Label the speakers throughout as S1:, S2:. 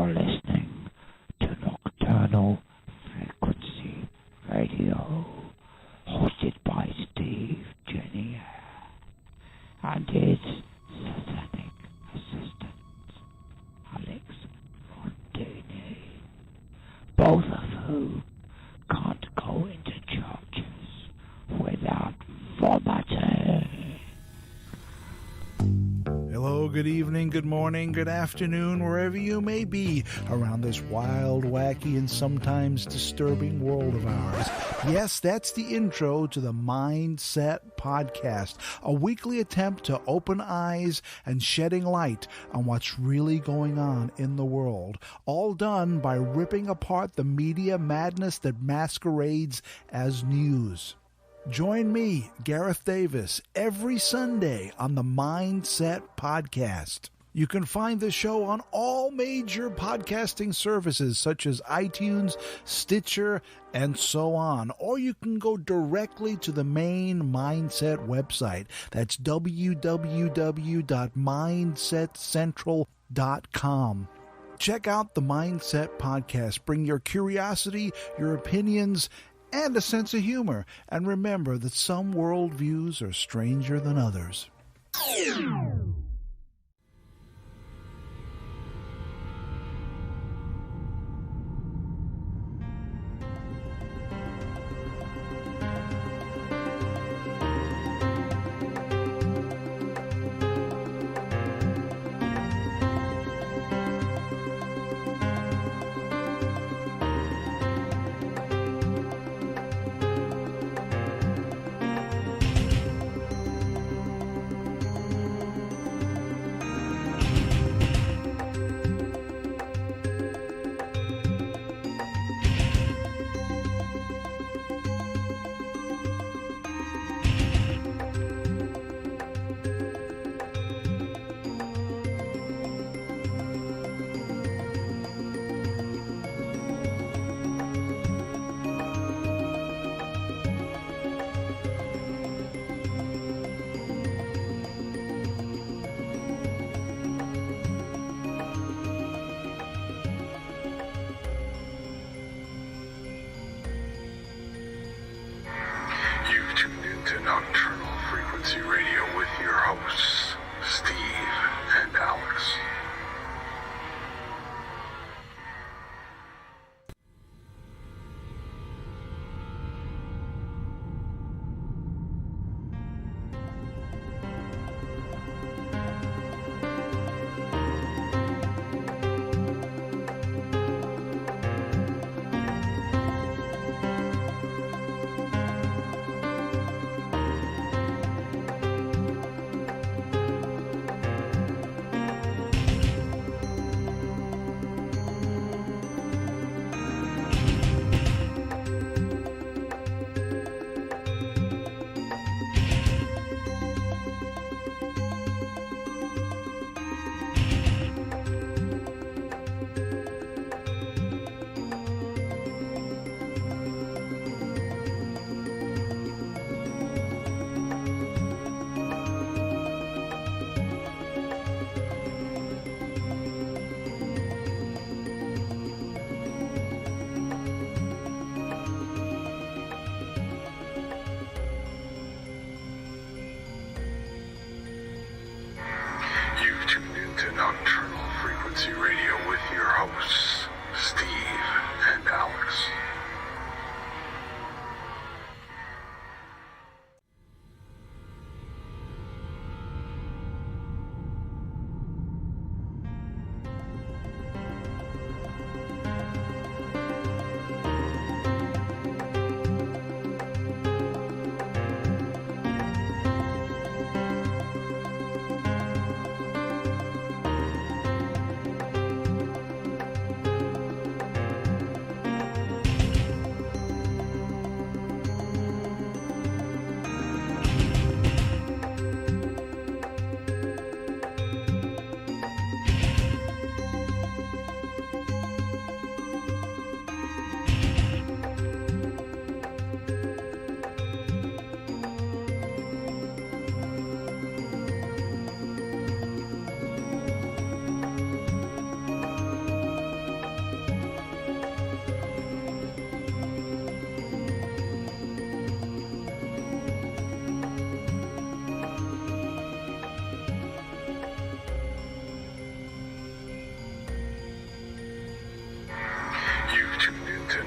S1: You're listening to Nocturnal Frequency Radio, hosted by Steve Jenny and his satanic assistant, Alex Rondini, both of whom can't go into churches without vomiting.
S2: Hello, good evening, good morning, good afternoon, wherever you may be around this wild, wacky, and sometimes disturbing world of ours. Yes, that's the intro to the Mindset Podcast, a weekly attempt to open eyes and shedding light on what's really going on in the world, all done by ripping apart the media madness that masquerades as news. Join me, Gareth Davis, every Sunday on the Mindset Podcast. You can find the show on all major podcasting services such as iTunes, Stitcher, and so on. Or you can go directly to the main Mindset website. That's www.mindsetcentral.com. Check out the Mindset Podcast. Bring your curiosity, your opinions, and a sense of humor. And remember that some worldviews are stranger than others.
S3: You've tuned into Nocturnal Frequency Radio with your hosts, Steve and Alex.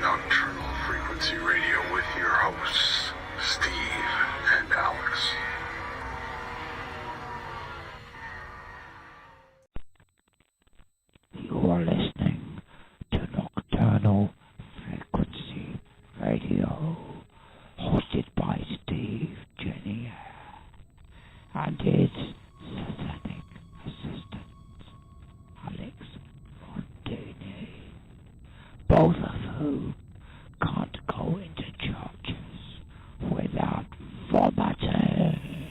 S3: Nocturnal Frequency Radio with your hosts, Steve and Alex.
S1: You are listening to Nocturnal Frequency Radio, hosted by Steve, Jenny, and his satanic assistant, Alex Fontini, both of whom can't go into churches without vomiting.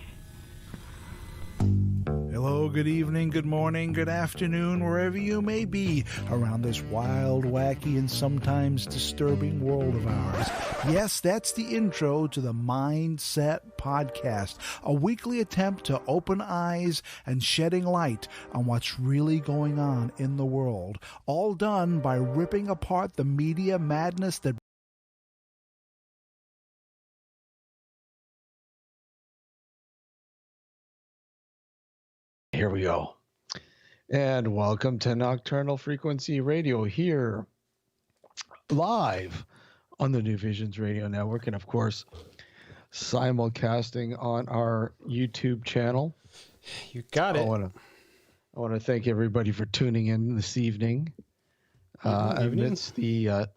S2: Hello, good evening, good morning, good afternoon, wherever you may be around this wild, wacky, and sometimes disturbing world of ours. Yes, that's the intro to the Mindset Podcast, a weekly attempt to open eyes and shedding light on what's really going on in the world, all done by ripping apart the media madness that
S4: Here we go. And welcome to Nocturnal Frequency Radio here live on the New Visions Radio Network and of course simulcasting on our YouTube channel.
S5: You got it.
S4: I want to thank everybody for tuning in this evening. Amidst the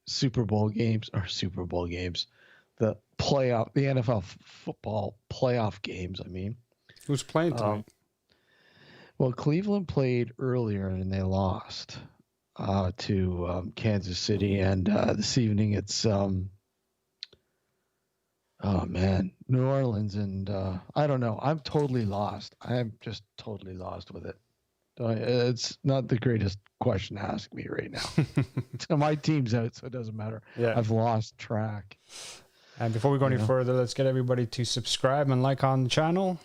S4: Super Bowl games, the NFL football playoff games, I mean.
S5: Who's playing tonight?
S4: Well, Cleveland played earlier and they lost to Kansas City, and this evening it's New Orleans, and I don't know. I'm totally lost. I'm just totally lost with it. It's not the greatest question to ask me right now. So my team's out, so it doesn't matter.
S5: Yeah.
S4: I've lost track.
S5: And before we go any further, let's get everybody to subscribe and like on the channel.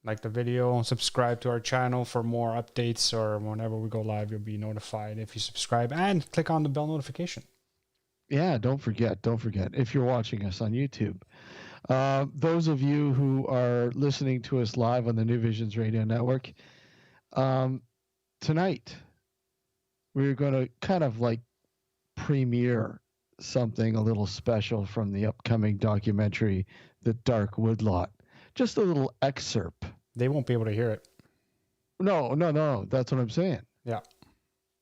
S5: Like the video, subscribe to our channel for more updates, or whenever we go live, you'll be notified if you subscribe, and click on the bell notification.
S4: Yeah, don't forget, if you're watching us on YouTube. Those of you who are listening to us live on the New Visions Radio Network, tonight we're going to kind of like premiere something a little special from the upcoming documentary, The Dark Woodlot. Just a little excerpt.
S5: They won't be able to hear it.
S4: No. That's what I'm saying.
S5: Yeah.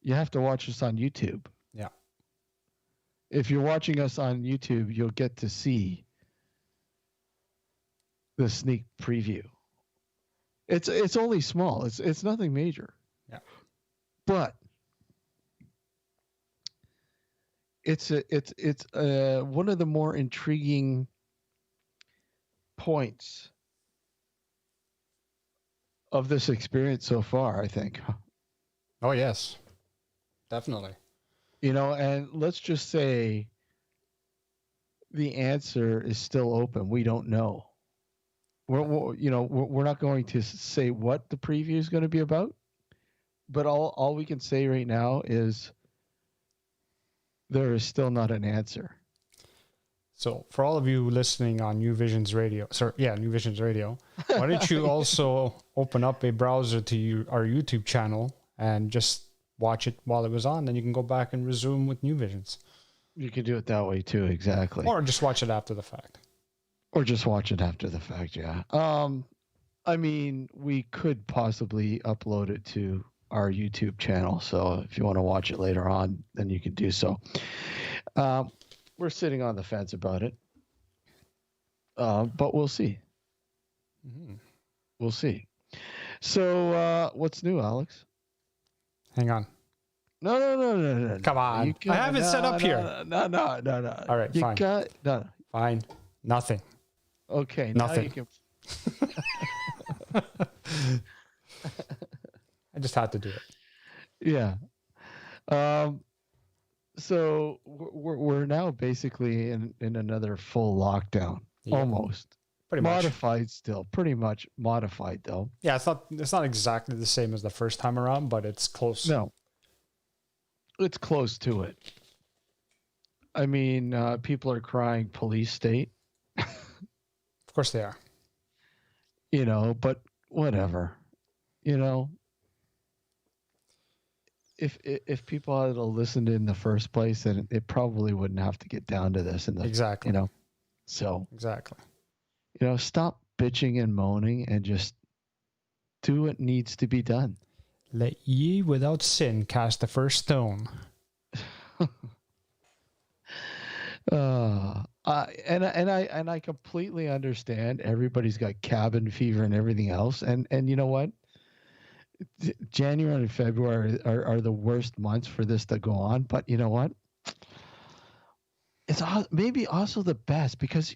S4: You have to watch us on YouTube.
S5: Yeah.
S4: If you're watching us on YouTube, you'll get to see the sneak preview. It's only small. It's nothing major.
S5: Yeah.
S4: But it's one of the more intriguing points of this experience so far, I think.
S5: Oh, yes. Definitely.
S4: And let's just say the answer is still open. We don't know. We're not going to say what the preview is going to be about, but all we can say right now is there is still not an answer.
S5: So for all of you listening on New Visions Radio, why don't you also open up a browser to our YouTube channel and just watch it while it was on, then you can go back and resume with New Visions.
S4: You can do it that way too, exactly.
S5: Or just watch it after the fact.
S4: Yeah. I mean, we could possibly upload it to our YouTube channel, so if you want to watch it later on, then you can do so. We're sitting on the fence about it, but we'll see.
S5: Mm-hmm.
S4: We'll see. So, what's new, Alex?
S5: Hang on.
S4: No.
S5: Come on. I have it set up here.
S4: No.
S5: All right, fine.
S4: No.
S5: Fine. Nothing.
S4: Okay.
S5: Nothing.
S4: Now you can...
S5: I just had to do it.
S4: Yeah. So we're now basically in another full lockdown, almost.
S5: Pretty much.
S4: Modified still, pretty much modified though.
S5: Yeah, it's not exactly the same as the first time around, but it's close.
S4: No, it's close to it. I mean, people are crying police state.
S5: Of course they are.
S4: But whatever. if people had listened in the first place, then it probably wouldn't have to get down to this.
S5: Exactly.
S4: So
S5: Exactly.
S4: stop bitching and moaning and just do what needs to be done.
S5: Let ye without sin cast the first stone.
S4: And I completely understand. Everybody's got cabin fever and everything else, and you know what? January and February are the worst months for this to go on. But you know what? It's maybe also the best because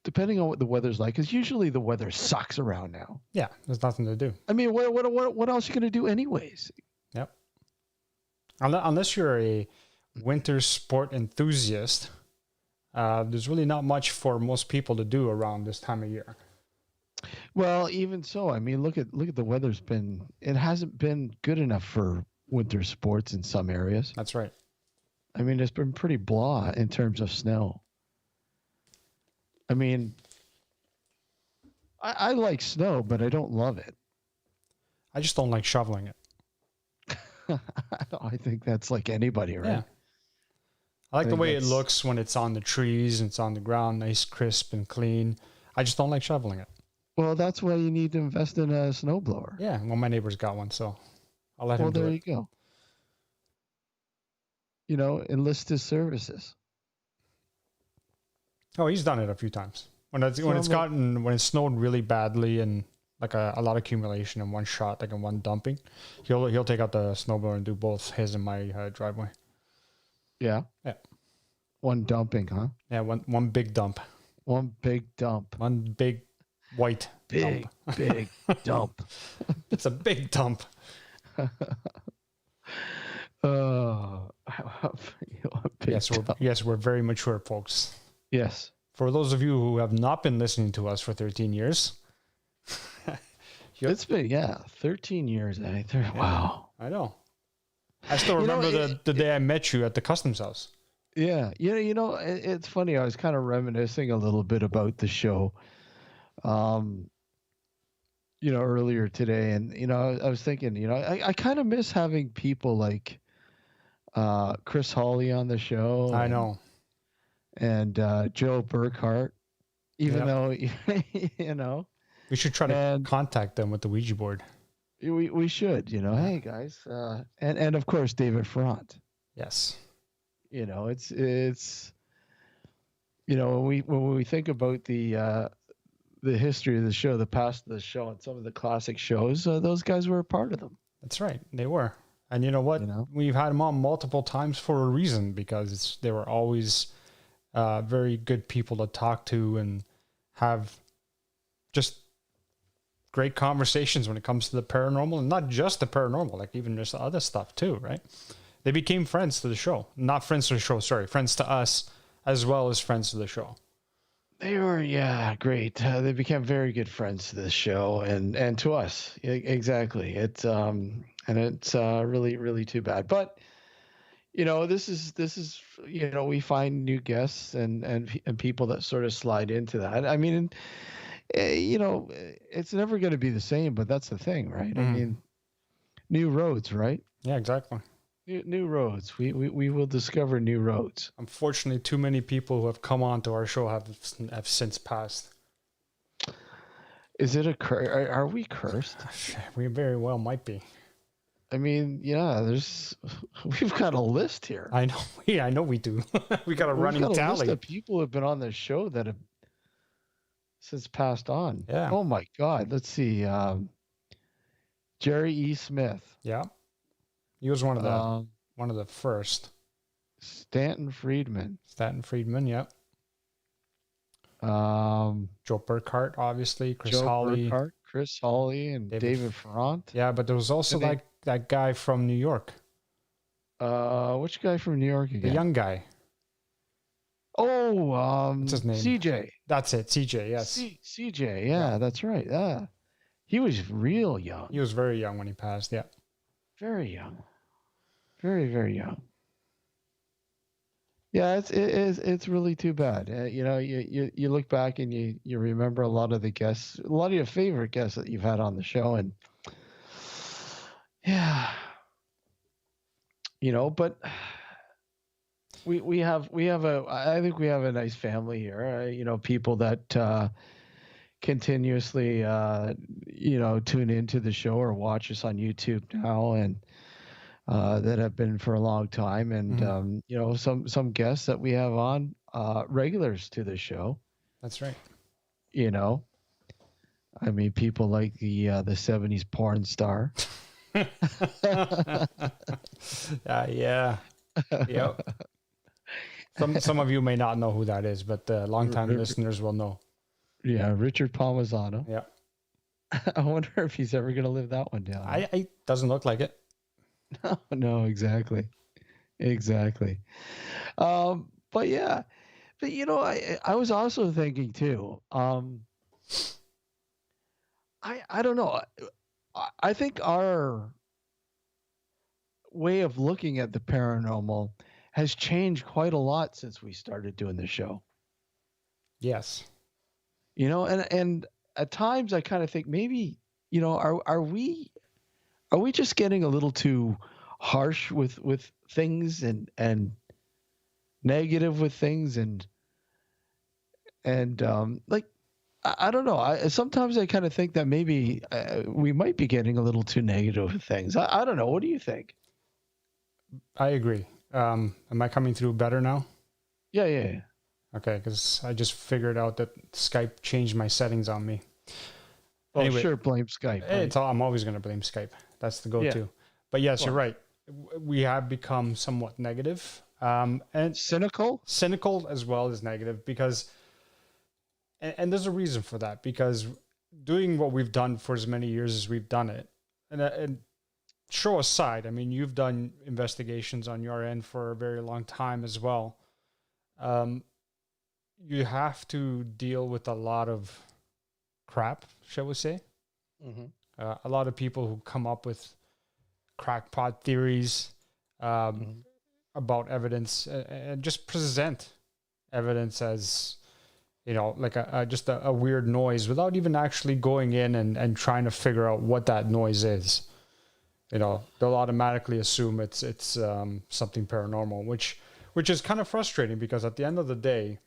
S4: depending on what the weather's like, because usually the weather sucks around now.
S5: Yeah, there's nothing to do.
S4: I mean, what else are you going to do anyways?
S5: Yep. Unless you're a winter sport enthusiast, there's really not much for most people to do around this time of year.
S4: Well, even so, I mean, look at the weather's been. It hasn't been good enough for winter sports in some areas.
S5: That's right.
S4: I mean, it's been pretty blah in terms of snow. I mean, I like snow, but I don't love it.
S5: I just don't like shoveling it.
S4: I think that's like anybody, right?
S5: Yeah. I like the way it looks when it's on the trees and it's on the ground, nice, crisp, and clean. I just don't like shoveling it.
S4: Well, that's why you need to invest in a snowblower.
S5: Yeah, well, my neighbor's got one, so I'll let him do it.
S4: Well, there you go. Enlist his services.
S5: Oh, he's done it a few times. When it's snowed really badly and like a lot of accumulation in one shot, like in one dumping, he'll take out the snowblower and do both his and my driveway.
S4: Yeah.
S5: Yeah.
S4: One dumping, huh?
S5: Yeah, one big dump.
S4: One big dump.
S5: One big white
S4: big,
S5: dump.
S4: Big dump.
S5: It's a big dump. Yes, we're very mature, folks.
S4: Yes.
S5: For those of you who have not been listening to us for 13 years.
S4: It's been, 13 years. Wow.
S5: I know. I still remember the day I met you at the customs house.
S4: Yeah. It's funny. I was kind of reminiscing a little bit about the show, earlier today. And, I was thinking, I kind of miss having people like Chris Hawley on the show.
S5: I know.
S4: And Joe Burkhart, even though,
S5: we should try to contact them with the Ouija board.
S4: We should, hey guys, and of course David Front.
S5: Yes.
S4: It's when we think about the history of the show, the past of the show, and some of the classic shows, those guys were a part of them.
S5: That's right, they were. And you know what? We've had them on multiple times for a reason, because they were always very good people to talk to and have just great conversations when it comes to the paranormal, and not just the paranormal, like even just other stuff too, right? They became friends to the show. Not friends to the show, sorry. Friends to us as well as friends to the show.
S4: They were, great. They became very good friends to the show and to us. Exactly. It's really, really too bad. But this is we find new guests and people that sort of slide into that. I mean, it's never going to be the same, but that's the thing, right? I mean, new roads, right?
S5: Yeah, exactly.
S4: New roads. We will discover new roads.
S5: Unfortunately, too many people who have come on to our show have since passed.
S4: Is it a curse? Are we cursed?
S5: We very well might be.
S4: I mean, we've got a list here.
S5: I know. I know we do. We got a running tally.
S4: List of people who have been on the show that have since passed on.
S5: Yeah.
S4: Oh my God. Let's see. Jerry E. Smith.
S5: Yeah. He was one of the first.
S4: Stanton Friedman.
S5: Yep. Joe Burkhart, obviously. Chris Hawley,
S4: and David Front.
S5: Yeah, but there was also that guy from New York.
S4: Which guy from New York again?
S5: The young guy.
S4: Oh,
S5: what's his name?
S4: CJ.
S5: That's it, CJ. Yes.
S4: CJ. Yeah, that's right. Yeah, he was real young.
S5: He was very young when he passed. Yeah.
S4: Very young. Very, very young. Yeah, it's really too bad. You look back and you remember a lot of the guests, a lot of your favorite guests that you've had on the show, and But we have I think we have a nice family here. People that continuously tune into the show or watch us on YouTube now, and that have been for a long time, and some guests that we have on, regulars to the show.
S5: That's right.
S4: I mean, people like the '70s porn star.
S5: Yeah. Yep. Some of you may not know who that is, but longtime listeners will know.
S4: Yeah, Richard Palmisano.
S5: Yeah.
S4: I wonder if he's ever going to live that one down.
S5: I doesn't look like it.
S4: No, exactly. But yeah, but I was also thinking too. I don't know. I think our way of looking at the paranormal has changed quite a lot since we started doing the show.
S5: Yes.
S4: And at times I kind of think maybe, are we just getting a little too harsh with things and negative with things and like, I don't know. Sometimes I kind of think that maybe we might be getting a little too negative with things. I don't know. What do you think?
S5: I agree. Am I coming through better now?
S4: Yeah.
S5: Okay, because I just figured out that Skype changed my settings on me.
S4: Oh, anyway, sure, blame Skype.
S5: Right? I'm always going to blame Skype. That's the go-to. Yeah. But yes, you're right. We have become somewhat negative. And
S4: cynical?
S5: Cynical as well as negative, because... And there's a reason for that, because doing what we've done for as many years as we've done it, and show aside, I mean, you've done investigations on your end for a very long time as well. You have to deal with a lot of crap, shall we say? Mm-hmm. A lot of people who come up with crackpot theories about evidence and just present evidence as... like just a weird noise without even actually going in and trying to figure out what that noise is. They'll automatically assume it's something paranormal, which is kind of frustrating, because at the end of the day,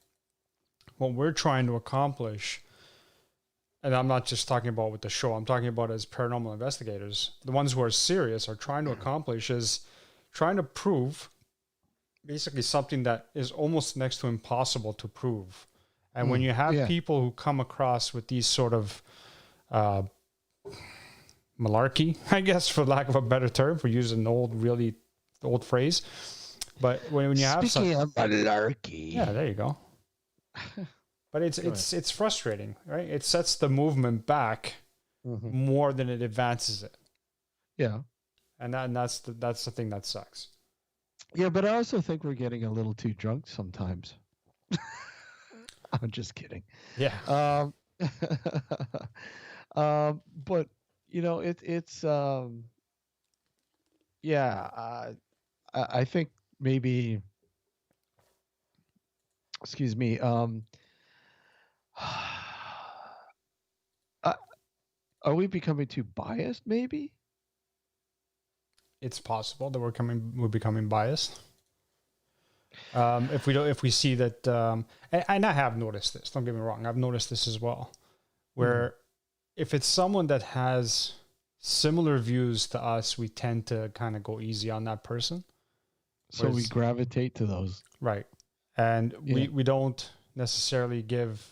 S5: what we're trying to accomplish, and I'm not just talking about with the show, I'm talking about as paranormal investigators, the ones who are serious are trying to accomplish is trying to prove basically something that is almost next to impossible to prove. And when you have people who come across with these sort of malarkey, I guess, for lack of a better term, for using an really old phrase, but when you have
S4: speaking of malarkey,
S5: yeah, there you go. But it's frustrating, right? It sets the movement back more than it advances it.
S4: Yeah,
S5: and that's the thing that sucks.
S4: Yeah, but I also think we're getting a little too drunk sometimes. I'm just kidding.
S5: Yeah.
S4: But it's I think maybe, excuse me, are we becoming too biased? Maybe
S5: it's possible that we're becoming biased. If we see that, and I have noticed this. Don't get me wrong, I've noticed this as well. Where if it's someone that has similar views to us, we tend to kind of go easy on that person.
S4: So we gravitate to those,
S5: right? And we don't necessarily give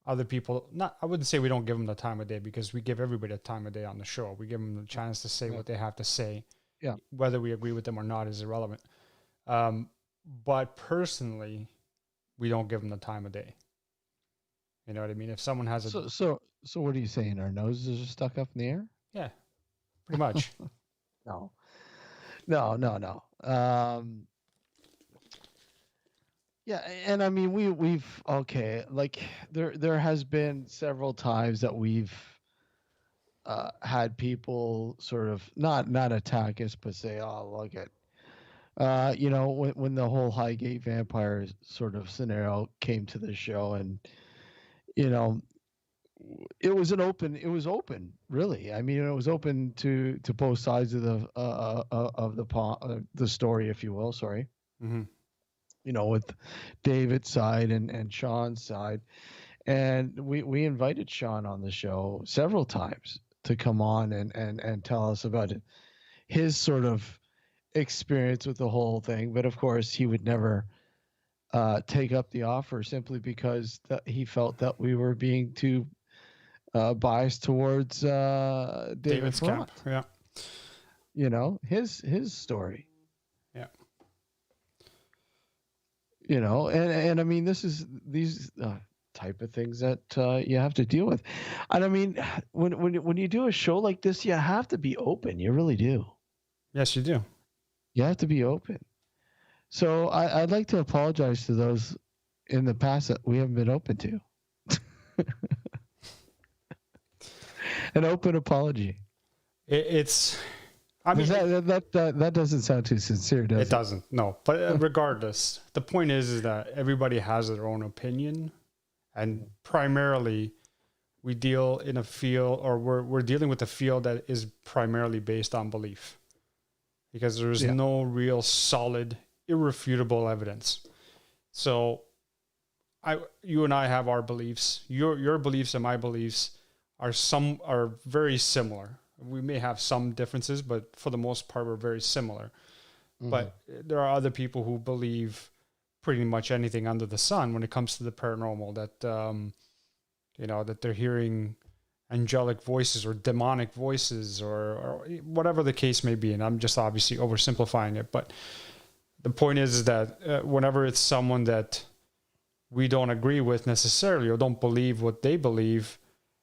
S5: other people. I wouldn't say we don't give them the time of day, because we give everybody the time of day on the show. We give them the chance to say what they have to say.
S4: Yeah,
S5: whether we agree with them or not is irrelevant. But personally, we don't give them the time of day. You know what I mean? If someone has a...
S4: So what are you saying? Our noses are stuck up in the air?
S5: Yeah, pretty much.
S4: No. Yeah, and I mean, we've okay, like there has been several times that we've had people sort of not attack us, but say, oh, look at, when the whole Highgate vampire sort of scenario came to the show, and it was open, really. I mean, it was open to both sides of the story, if you will. Sorry.
S5: Mm-hmm.
S4: With David's side and Sean's side. And we invited Sean on the show several times to come on and tell us about his sort of experience with the whole thing. But of course, he would never take up the offer simply because he felt that we were being too biased towards David's
S5: camp. Yeah.
S4: His story.
S5: Yeah.
S4: And I mean, these type of things that you have to deal with. And I mean, when you do a show like this, you have to be open. You really do.
S5: Yes, you do.
S4: You have to be open. So I'd like to apologize to those in the past that we haven't been open to. An open apology.
S5: I mean,
S4: that doesn't sound too sincere, does it?
S5: It doesn't. No, but regardless, the point is that everybody has their own opinion, and primarily, we deal in a field, or we're dealing with a field that is primarily based on belief, because there is no real solid, irrefutable evidence. So, you and I have our beliefs. Your beliefs and my beliefs are very similar. We may have some differences, but for the most part, we're very similar. Mm-hmm. But there are other people who believe pretty much anything under the sun when it comes to the paranormal, that, that they're hearing angelic voices or demonic voices or whatever the case may be. And I'm just obviously oversimplifying it. But the point is that whenever it's someone that we don't agree with necessarily or don't believe what they believe,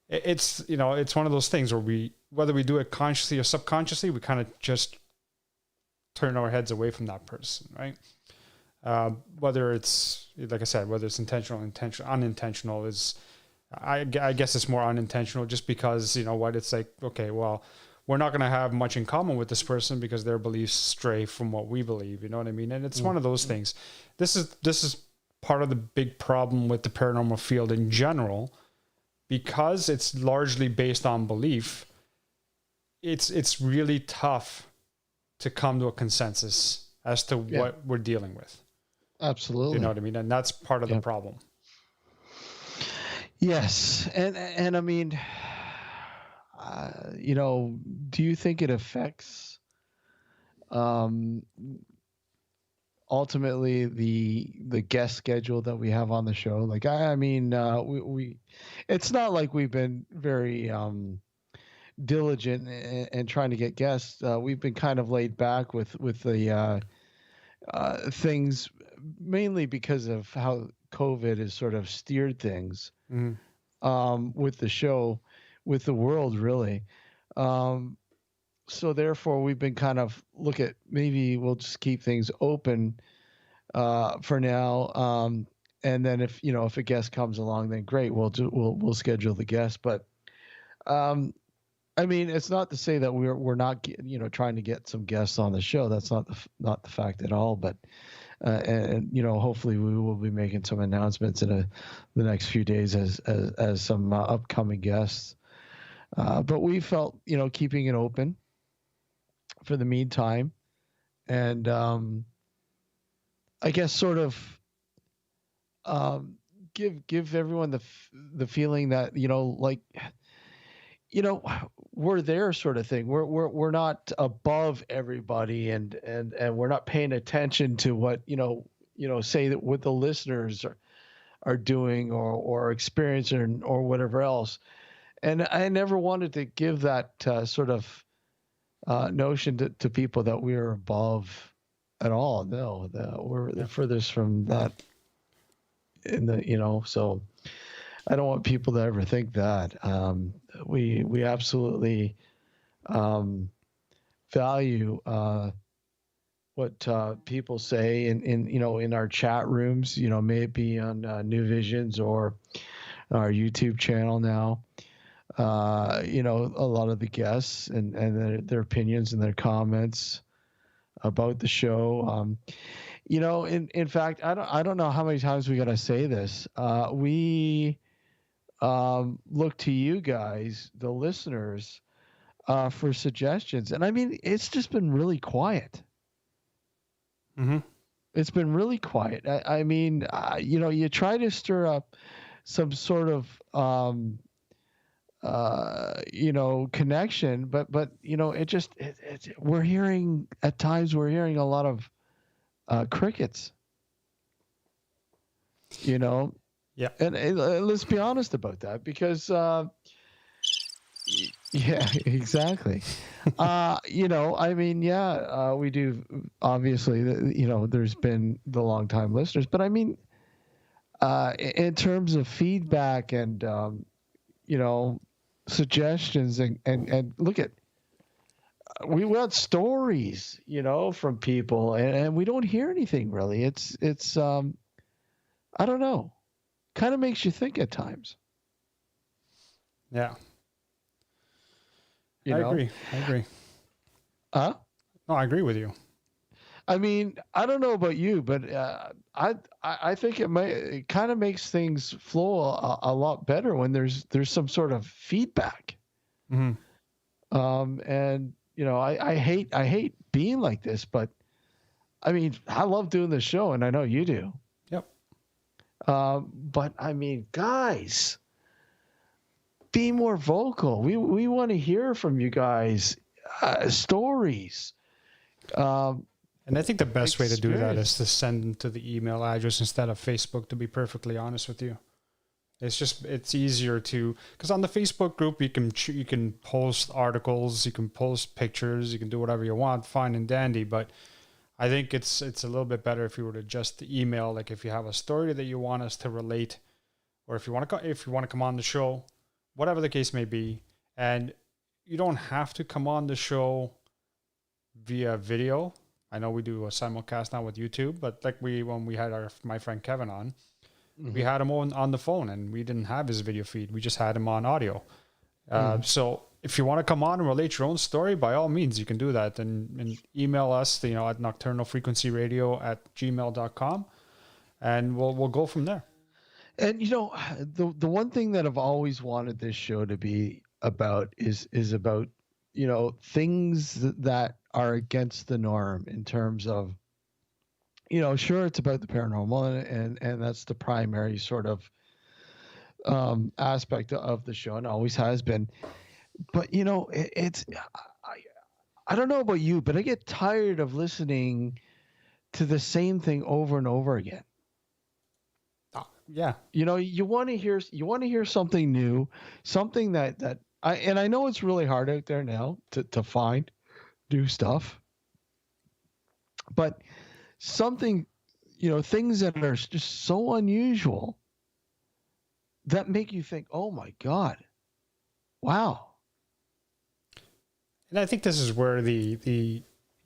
S5: it's one of those things where whether we do it consciously or subconsciously, we kind of just turn our heads away from that person, right? Whether it's, like I said, whether it's intentional, unintentional is, I guess it's more unintentional, just because, it's like, okay, well, we're not going to have much in common with this person because their beliefs stray from what we believe, you know what I mean? And it's one of those things. This is part of the big problem with the paranormal field in general, because it's largely based on belief. It's really tough to come to a consensus as to what we're dealing with.
S4: Absolutely.
S5: You know what I mean? And that's part of the problem.
S4: Yes. And I mean, do you think it affects ultimately the guest schedule that we have on the show? Like, I mean, we it's not like we've been very diligent and trying to get guests. We've been kind of laid back with the things, mainly because of how COVID has sort of steered things with the show, with the world, really. So therefore, we've been kind of maybe we'll just keep things open for now. And then if a guest comes along, then great, we'll schedule the guest. But I mean, it's not to say that we're not trying to get some guests on the show. That's not the fact at all. But and hopefully we will be making some announcements in the next few days as some upcoming guests. But we felt keeping it open for the meantime, and I guess sort of give everyone the feeling that we're there, sort of thing. We're not above everybody, and we're not paying attention to what say that what the listeners are doing or experiencing or whatever else. And I never wanted to give that sort of notion to people that we are above at all. No, we're the furthest from that. So I don't want people to ever think that. We absolutely value what people say in our chat rooms. May it be on New Visions or our YouTube channel now. A lot of the guests and their opinions and their comments about the show. In fact, I don't know how many times we got to say this. We look to you guys, the listeners, for suggestions. And I mean, it's just been really quiet.
S5: Mm-hmm.
S4: It's been really quiet. I mean, you try to stir up some sort of, connection, but we're hearing at times a lot of crickets.
S5: Yeah.
S4: And let's be honest about that, because yeah, exactly. I mean, we do, obviously, there's been the long time listeners, but I mean, in terms of feedback and suggestions, and look at, we want stories, from people, and we don't hear anything really. It's I don't know, kind of makes you think at times.
S5: Yeah.
S4: I
S5: agree.
S4: Huh?
S5: No, I agree with you.
S4: I mean, I don't know about you, but I think it kind of makes things flow a lot better when there's some sort of feedback.
S5: Mm-hmm.
S4: And I hate being like this, but I mean, I love doing this show, and I know you do.
S5: Yep.
S4: But I mean, guys, be more vocal. We want to hear from you guys, stories.
S5: And I think the best way to do that is to send them to the email address instead of Facebook, to be perfectly honest with you. It's easier to, because on the Facebook group, you can post articles, you can post pictures, you can do whatever you want, fine and dandy. But I think it's a little bit better if you were to just email, like if you have a story that you want us to relate, or if you want to come on the show, whatever the case may be. And you don't have to come on the show via video. I know we do a simulcast now with YouTube, but like when we had my friend Kevin on, we had him on the phone, and we didn't have his video feed. We just had him on audio. So if you want to come on and relate your own story, by all means, you can do that. And email us, at nocturnalfrequencyradio@gmail.com, and we'll go from there.
S4: And the one thing that I've always wanted this show to be about is about things that are against the norm, in terms of, sure, it's about the paranormal, and that's the primary sort of aspect of the show, and always has been. But I don't know about you, but I get tired of listening to the same thing over and over again.
S5: Yeah.
S4: You want to hear something new, something that I know it's really hard out there now to find new stuff, but something, things that are just so unusual that make you think, oh my God, wow.
S5: And I think this is where the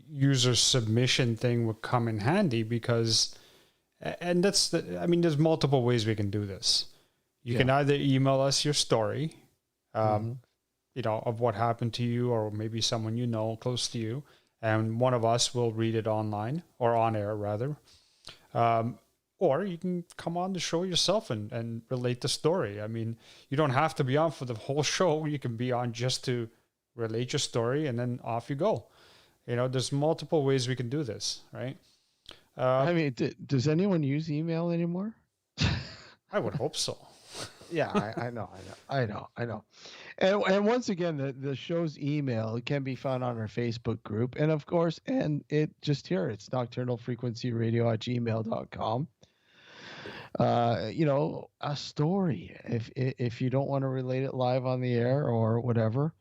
S5: user submission thing would come in handy, because, and there's multiple ways we can do this. You can either email us your story, of what happened to you, or maybe someone close to you, and one of us will read it online, or on air rather. Or you can come on the show yourself and relate the story. I mean, you don't have to be on for the whole show. You can be on just to relate your story, and then off you go. There's multiple ways we can do this, right?
S4: I mean, does anyone use email anymore?
S5: I would hope so.
S4: Yeah, I know. And once again, the show's email can be found on our Facebook group. And of course, it's nocturnalfrequencyradio@gmail.com. A story. If you don't want to relate it live on the air or whatever,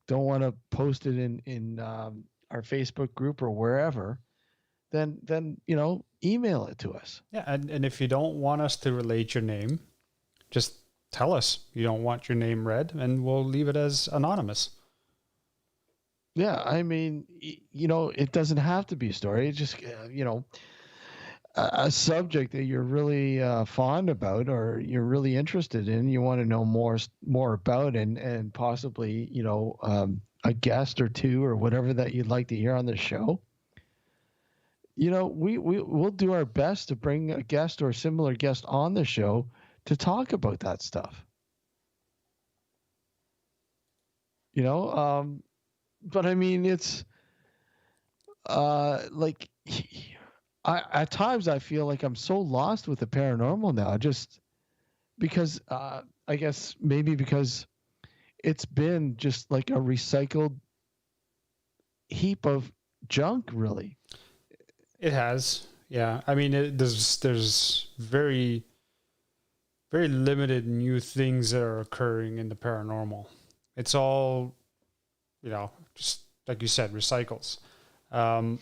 S4: don't want to post it in our Facebook group or wherever, then email it to us.
S5: Yeah, and if you don't want us to relate your name, just tell us you don't want your name read, and we'll leave it as anonymous.
S4: Yeah, I mean, it doesn't have to be a story. It's just, a subject that you're really fond about, or you're really interested in, you want to know more about, and possibly, a guest or two or whatever that you'd like to hear on the show. We'll do our best to bring a guest or a similar guest on the show to talk about that stuff. You know, but I mean, it's like at times I feel like I'm so lost with the paranormal now, just because I guess maybe because it's been just like a recycled heap of junk, really.
S5: It has. Yeah. I mean, there's very limited new things that are occurring in the paranormal. It's all, just like you said, recycles. Um,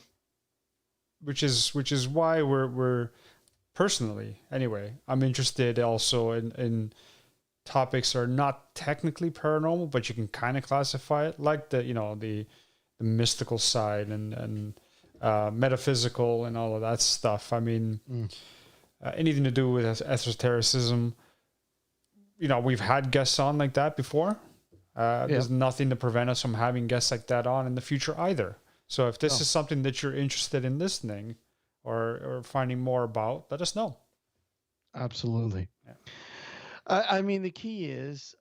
S5: which is why we're personally anyway. I'm interested also in topics that are not technically paranormal, but you can kind of classify it like the mystical side and metaphysical and all of that stuff. I mean, anything to do with esotericism. We've had guests on like that before. There's nothing to prevent us from having guests like that on in the future either. So if this is something that you're interested in listening or finding more about, let us know.
S4: Absolutely.
S5: Yeah.
S4: I mean, the key is,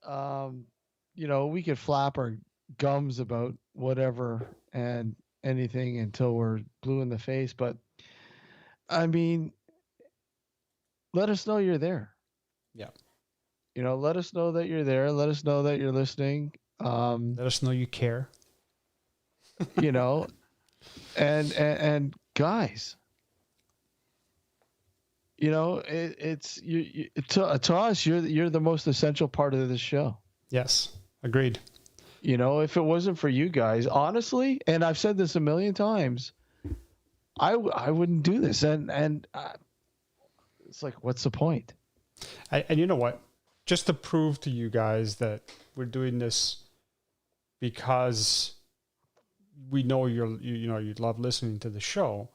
S4: we could flap our gums about whatever and anything until we're blue in the face. But I mean, let us know you're there.
S5: Yeah.
S4: Let us know that you're there. Let us know that you're listening.
S5: Let us know you care.
S4: you know, and guys, it's you to us, you're the most essential part of this show.
S5: Yes, agreed.
S4: If it wasn't for you guys, honestly, and I've said this a million times, I wouldn't do this. And it's like, what's the point?
S5: And you know what? Just to prove to you guys that we're doing this because we know you love listening to the show.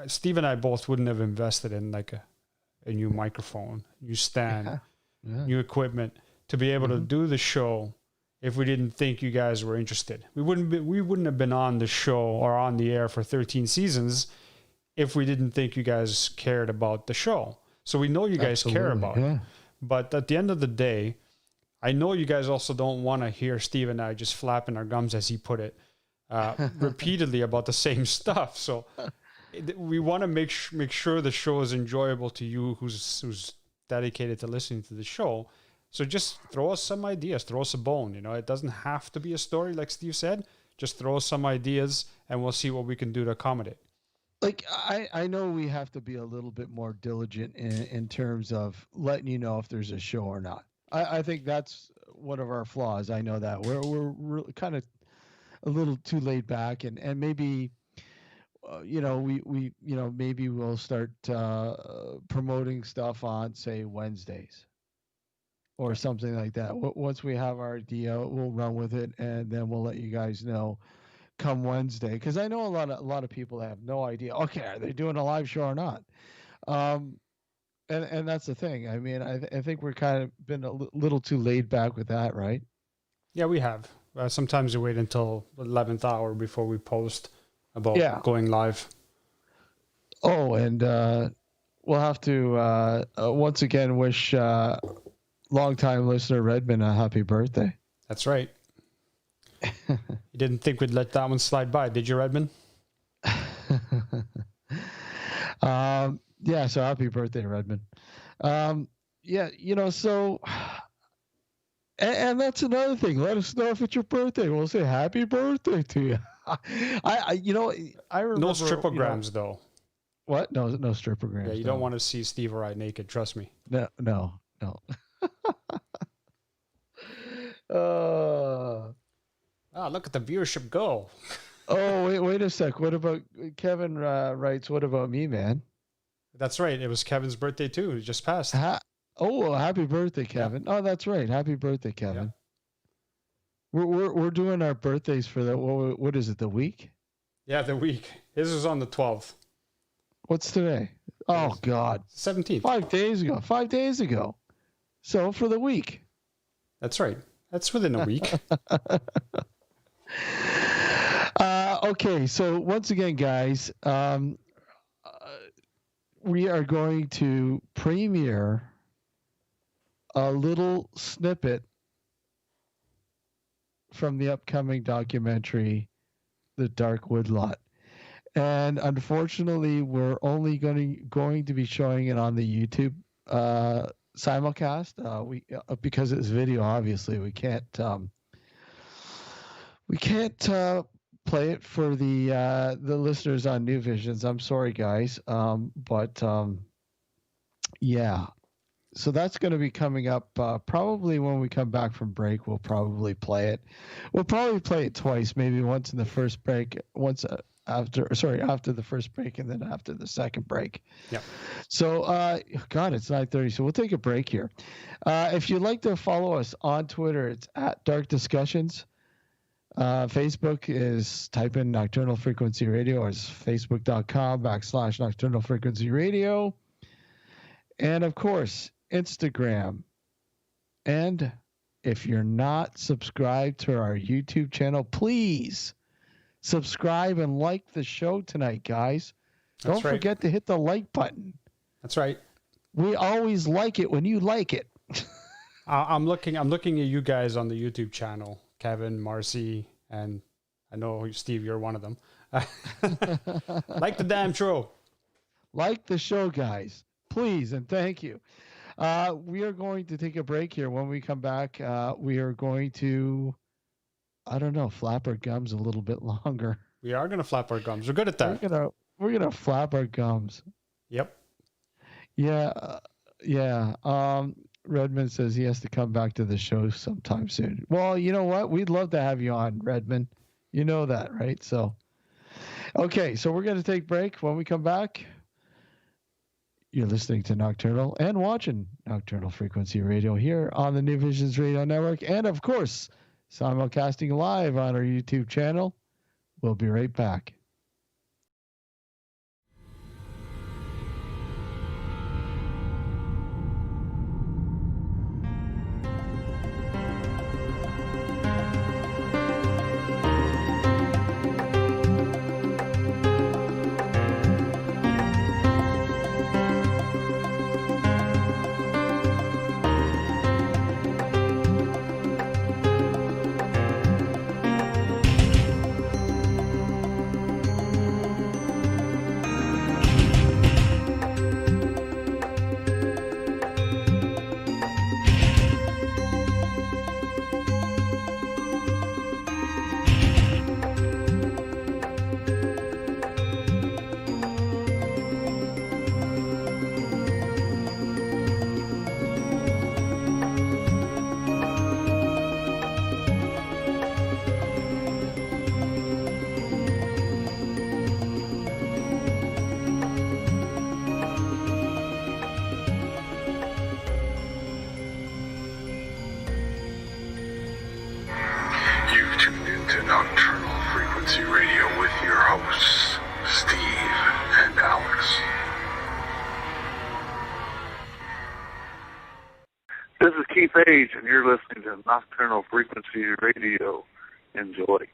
S5: Steve and I both wouldn't have invested in like a new microphone, new stand, new equipment to be able to do the show if we didn't think you guys were interested. We wouldn't have been on the show or on the air for 13 seasons if we didn't think you guys cared about the show. So we know you guys care about it. But at the end of the day, I know you guys also don't want to hear Steve and I just flapping our gums, as he put it, repeatedly about the same stuff. So we want to make sure the show is enjoyable to you who's dedicated to listening to the show. So just throw us some ideas, throw us a bone. It doesn't have to be a story like Steve said. Just throw us some ideas and we'll see what we can do to accommodate.
S4: Like, I know we have to be a little bit more diligent in terms of letting you know if there's a show or not. I think that's one of our flaws. I know that we're kind of a little too laid back, and maybe we maybe we'll start promoting stuff on, say, Wednesdays or something like that. Once we have our idea, we'll run with it, and then we'll let you guys know come Wednesday, because I know a lot of people have no idea. Okay, are they doing a live show or not? And that's the thing. I mean, I think we're kind of been a little too laid back with that, right?
S5: Yeah, we have. Sometimes we wait until the 11th hour before we post about going live.
S4: Oh, and we'll have to once again wish longtime listener Redmond a happy birthday.
S5: That's right. You didn't think we'd let that one slide by, did you, Redmond?
S4: Yeah, so happy birthday, Redmond. So, and that's another thing. Let us know if it's your birthday. We'll say happy birthday to you. I remember.
S5: No stripograms, though.
S4: What? No stripograms.
S5: Yeah, you don't want to see Steve or I naked. Trust me.
S4: No.
S5: Look at the viewership go.
S4: Oh, wait a sec. What about Kevin writes, what about me, man?
S5: That's right. It was Kevin's birthday, too. It just passed.
S4: Happy birthday, Kevin. Yeah. Oh, that's right. Happy birthday, Kevin. Yeah. We're doing our birthdays for what is it, the week?
S5: Yeah, the week. His was on the 12th.
S4: What's today? Oh, God.
S5: 17th.
S4: 5 days ago. So for the week.
S5: That's right. That's within a week.
S4: Okay, so once again, guys, we are going to premiere a little snippet from the upcoming documentary, The Dark Woodlot. And unfortunately, we're only going to be showing it on the YouTube simulcast. Because it's video, obviously, we can't play it for the listeners on New Visions. I'm sorry, guys, but yeah. So that's going to be coming up probably when we come back from break. We'll probably play it. We'll probably play it twice, maybe once in the first break, once after the first break, and then after the second break.
S5: Yeah.
S4: So, God, it's 9:30, so we'll take a break here. If you'd like to follow us on Twitter, it's at Dark Discussions. Facebook is type in Nocturnal Frequency Radio, or it's facebook.com/Nocturnal Frequency Radio. And of course, Instagram. And if you're not subscribed to our YouTube channel, please subscribe and like the show tonight, guys. Don't forget to hit the like button.
S5: That's right.
S4: We always like it when you like it.
S5: I'm looking at you guys on the YouTube channel, Kevin, Marcy, and I know, Steve, you're one of them. Like the damn show.
S4: Like the show, guys. Please and thank you. We are going to take a break here. When we come back, we are going to, I don't know, flap our gums a little bit longer.
S5: We are going to flap our gums. We're good at that.
S4: We're gonna flap our gums.
S5: Yep.
S4: Yeah. Redmond says he has to come back to the show sometime soon. Well, you know what? We'd love to have you on, Redmond. You know that, right? So, okay. So we're going to take a break. When we come back, you're listening to Nocturnal and watching Nocturnal Frequency Radio here on the New Visions Radio Network. And, of course, simulcasting live on our YouTube channel. We'll be right back.
S3: Page, and you're listening to Nocturnal Frequency Radio. Enjoy.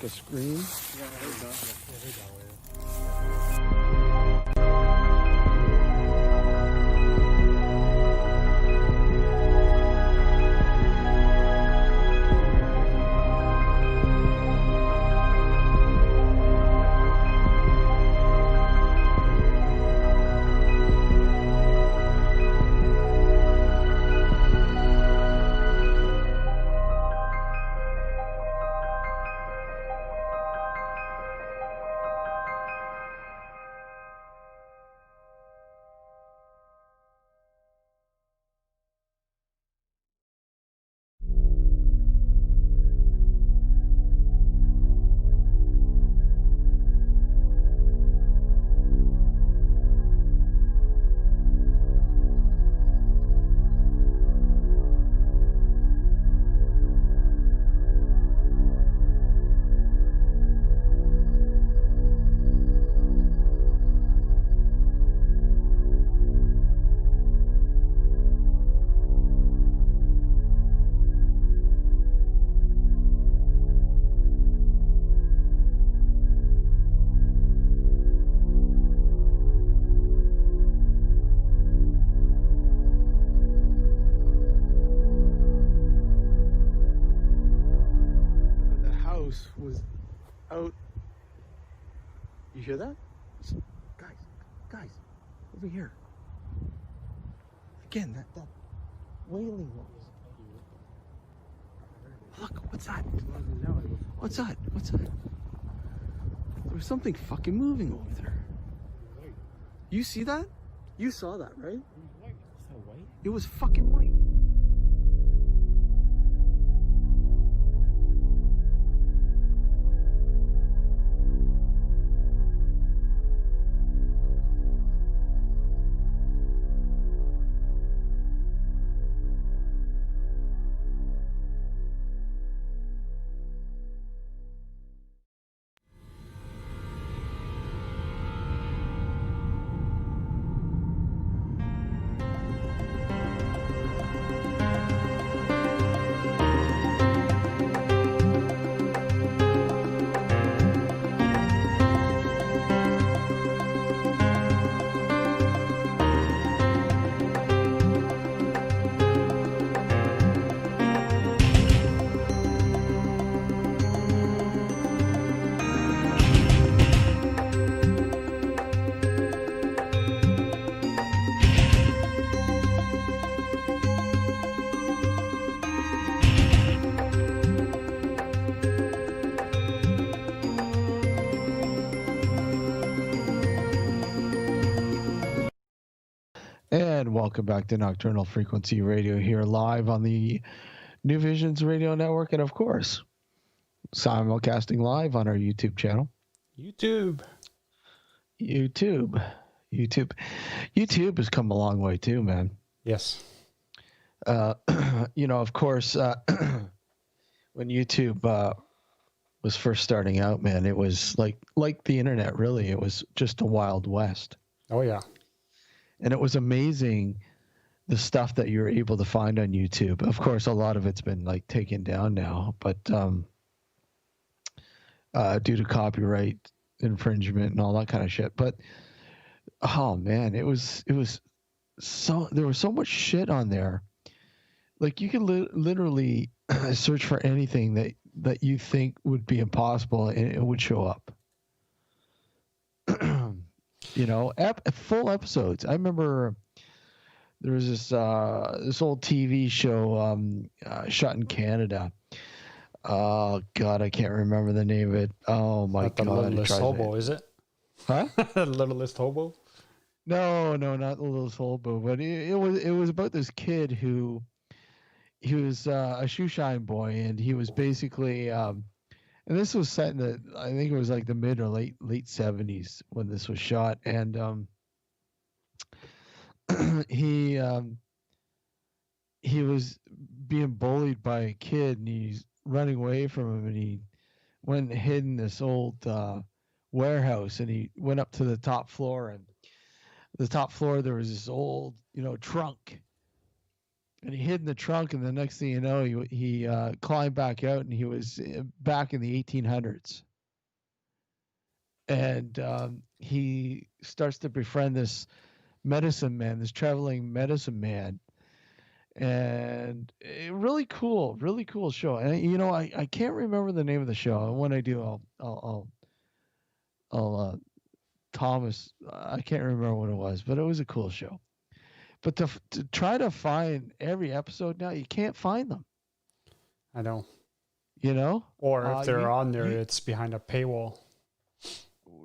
S4: like a scream. Was out. You hear that? Guys, over here. Again, that wailing noise. Look, what's that? What's that? There was something fucking moving over there. You see that? You saw that, right? It was fucking white. And welcome back to Nocturnal Frequency Radio here live on the New Visions Radio Network, and of course, simulcasting live on our YouTube channel. YouTube has come a long way too, man.
S5: Yes.
S4: Of course, when YouTube was first starting out, man, it was like the internet, really. It was just a wild west.
S5: Oh, yeah.
S4: And it was amazing the stuff that you're able to find on YouTube. Of course, a lot of it's been like taken down now, but due to copyright infringement and all that kind of shit. But oh man, it was so, there was so much shit on there. Like you could literally search for anything that you think would be impossible and it would show up. Full episodes. I remember there was this old TV show shot in Canada. Oh God, I can't remember the name of it. Oh my God,
S5: The Littlest Hobo, is it?
S4: Huh?
S5: The Littlest Hobo?
S4: No, not the Littlest Hobo, but it was about this kid who he was a shoeshine boy, and he was basically and this was set in I think it was like the mid or late 70s when this was shot, and he was being bullied by a kid, and he's running away from him, and he went and hid in this old warehouse, and he went up to the top floor, and the top floor there was this old trunk, and he hid in the trunk, and the next thing you know, he climbed back out, and he was back in the 1800s. And he starts to befriend this medicine man, this traveling medicine man, and really cool show. And you know, I can't remember the name of the show, and when I do, I'll Thomas, I can't remember what it was, but it was a cool show. But to try to find every episode now, you can't find them.
S5: I know.
S4: You know?
S5: Or if they're on there, it's behind a paywall.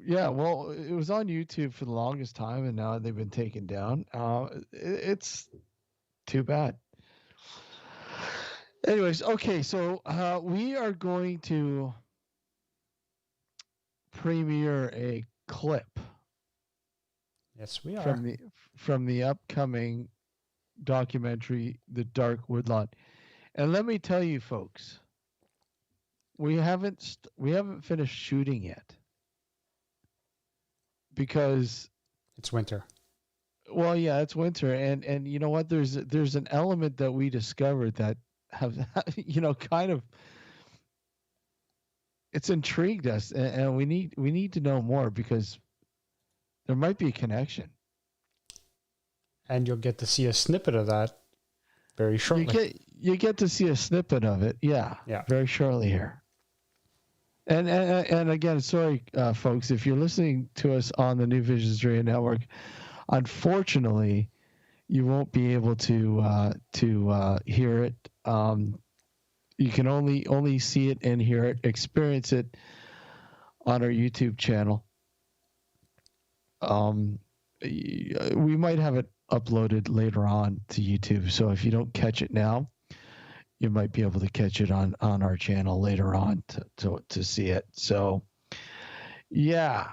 S4: Yeah, well, it was on YouTube for the longest time, and now they've been taken down. It's too bad. Anyways, okay, so we are going to premiere a clip.
S5: Yes, we are.
S4: From the upcoming documentary, The Dark Woodlot. And let me tell you, folks, we haven't finished shooting yet because
S5: it's winter.
S4: Well, yeah, it's winter, and you know what? There's an element that we discovered that have kind of it's intrigued us, and we need to know more because there might be a connection.
S5: And you'll get to see a snippet of that very shortly.
S4: You get to see a snippet of it, yeah, very shortly here. And again, sorry, folks, if you're listening to us on the New Visions Radio Network, unfortunately, you won't be able to hear it. You can only see it and hear it, experience it on our YouTube channel. We might have it uploaded later on to YouTube, so if you don't catch it now, you might be able to catch it on our channel later on to see it. So, yeah.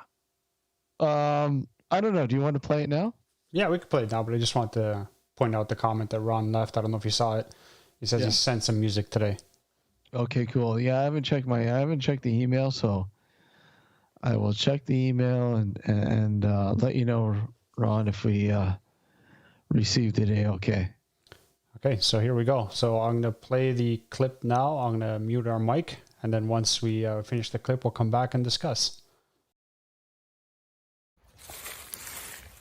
S4: I don't know. Do you want to play it now?
S5: Yeah, we could play it now, but I just want to point out the comment that Ron left. I don't know if you saw it. He says he sent some music today.
S4: Okay, cool. Yeah, I haven't checked the email, so I will check the email and let you know, Ron, if we received it. Okay.
S5: Okay, so here we go. So I'm going to play the clip now. I'm going to mute our mic, and then once we finish the clip, we'll come back and discuss.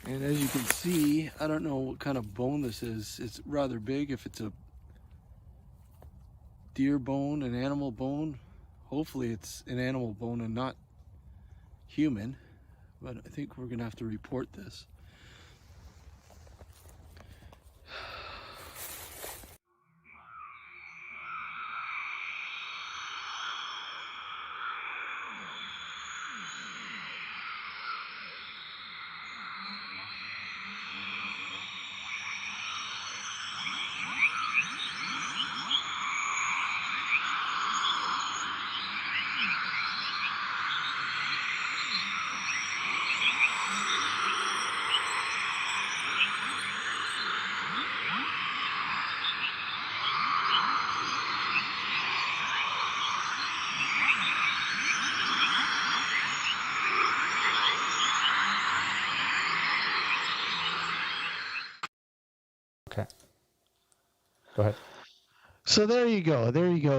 S6: And as you can see, I don't know what kind of bone this is. It's rather big. If it's a deer bone, an animal bone, hopefully it's an animal bone and not human. But I think we're going to have to report this.
S5: Okay. Go ahead.
S4: So there you go.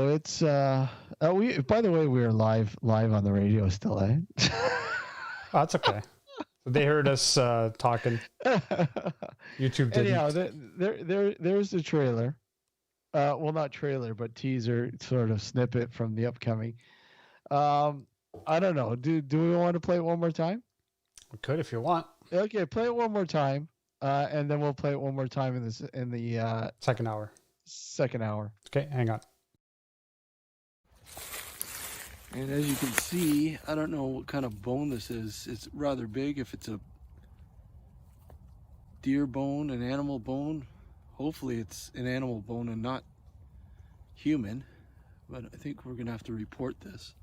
S4: It's we. By the way, we're live on the radio still, eh?
S5: Oh, that's okay. So they heard us talking. YouTube didn't.
S4: Anyhow, there's the trailer. Well, not trailer, but teaser sort of snippet from the upcoming. I don't know. Do we want to play it one more time?
S5: We could if you want.
S4: Okay, play it one more time, and then we'll play it one more time in the
S5: second hour.
S4: Second hour.
S5: Okay, hang on.
S6: And as you can see, I don't know what kind of bone this is. It's rather big. If it's a deer bone, an animal bone, hopefully it's an animal bone and not human. But I think we're going to have to report this.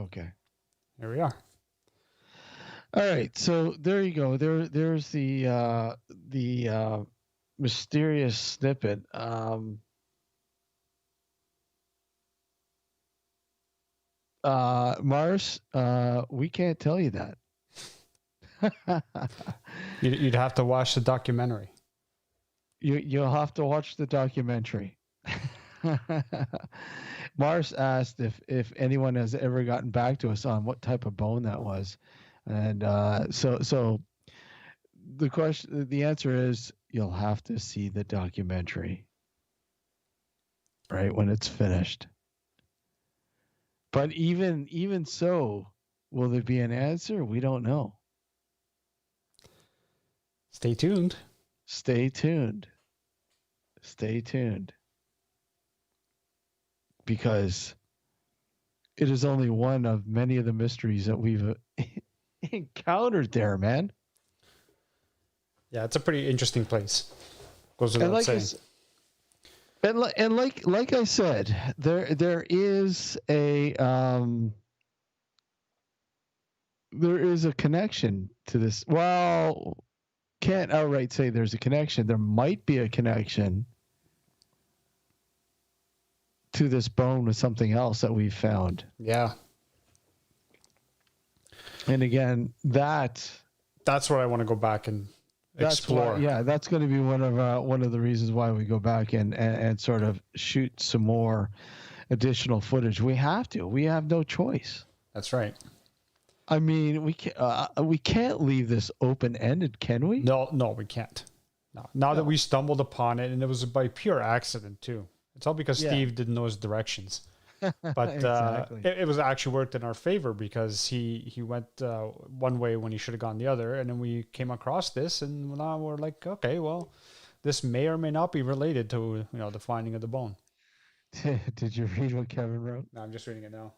S4: Okay.
S5: Here we are.
S4: All right. So there you go. There's the mysterious snippet. Mars, we can't tell you that.
S5: You'd have to watch the documentary.
S4: You'll have to watch the documentary. Mars asked if anyone has ever gotten back to us on what type of bone that was, and so the answer is you'll have to see the documentary, right, when it's finished. But even so, will there be an answer? We don't know.
S5: Stay tuned.
S4: Stay tuned. Stay tuned. Because it is only one of many of the mysteries that we've encountered there, man.
S5: Yeah, it's a pretty interesting place. Goes
S4: And
S5: without
S4: like
S5: saying.
S4: and like I said, there is a connection to this. Well, can't outright say there's a connection. There might be a connection to this bone with something else that we've found.
S5: Yeah.
S4: And again, that's
S5: what I want to go back and explore.
S4: That's going to be one of the reasons why we go back and sort of shoot some more additional footage. We have to. We have no choice.
S5: That's right.
S4: I mean, we can't leave this open-ended, can we?
S5: No, we can't. No. Now that we stumbled upon it, and it was by pure accident too. It's all because Steve didn't know his directions. But
S4: Exactly.
S5: it was actually worked in our favor because he went one way when he should have gone the other, and then we came across this, and now we're like, okay, well, this may or may not be related to the finding of the bone.
S4: Did you read what Kevin wrote?
S5: No, I'm just reading it now.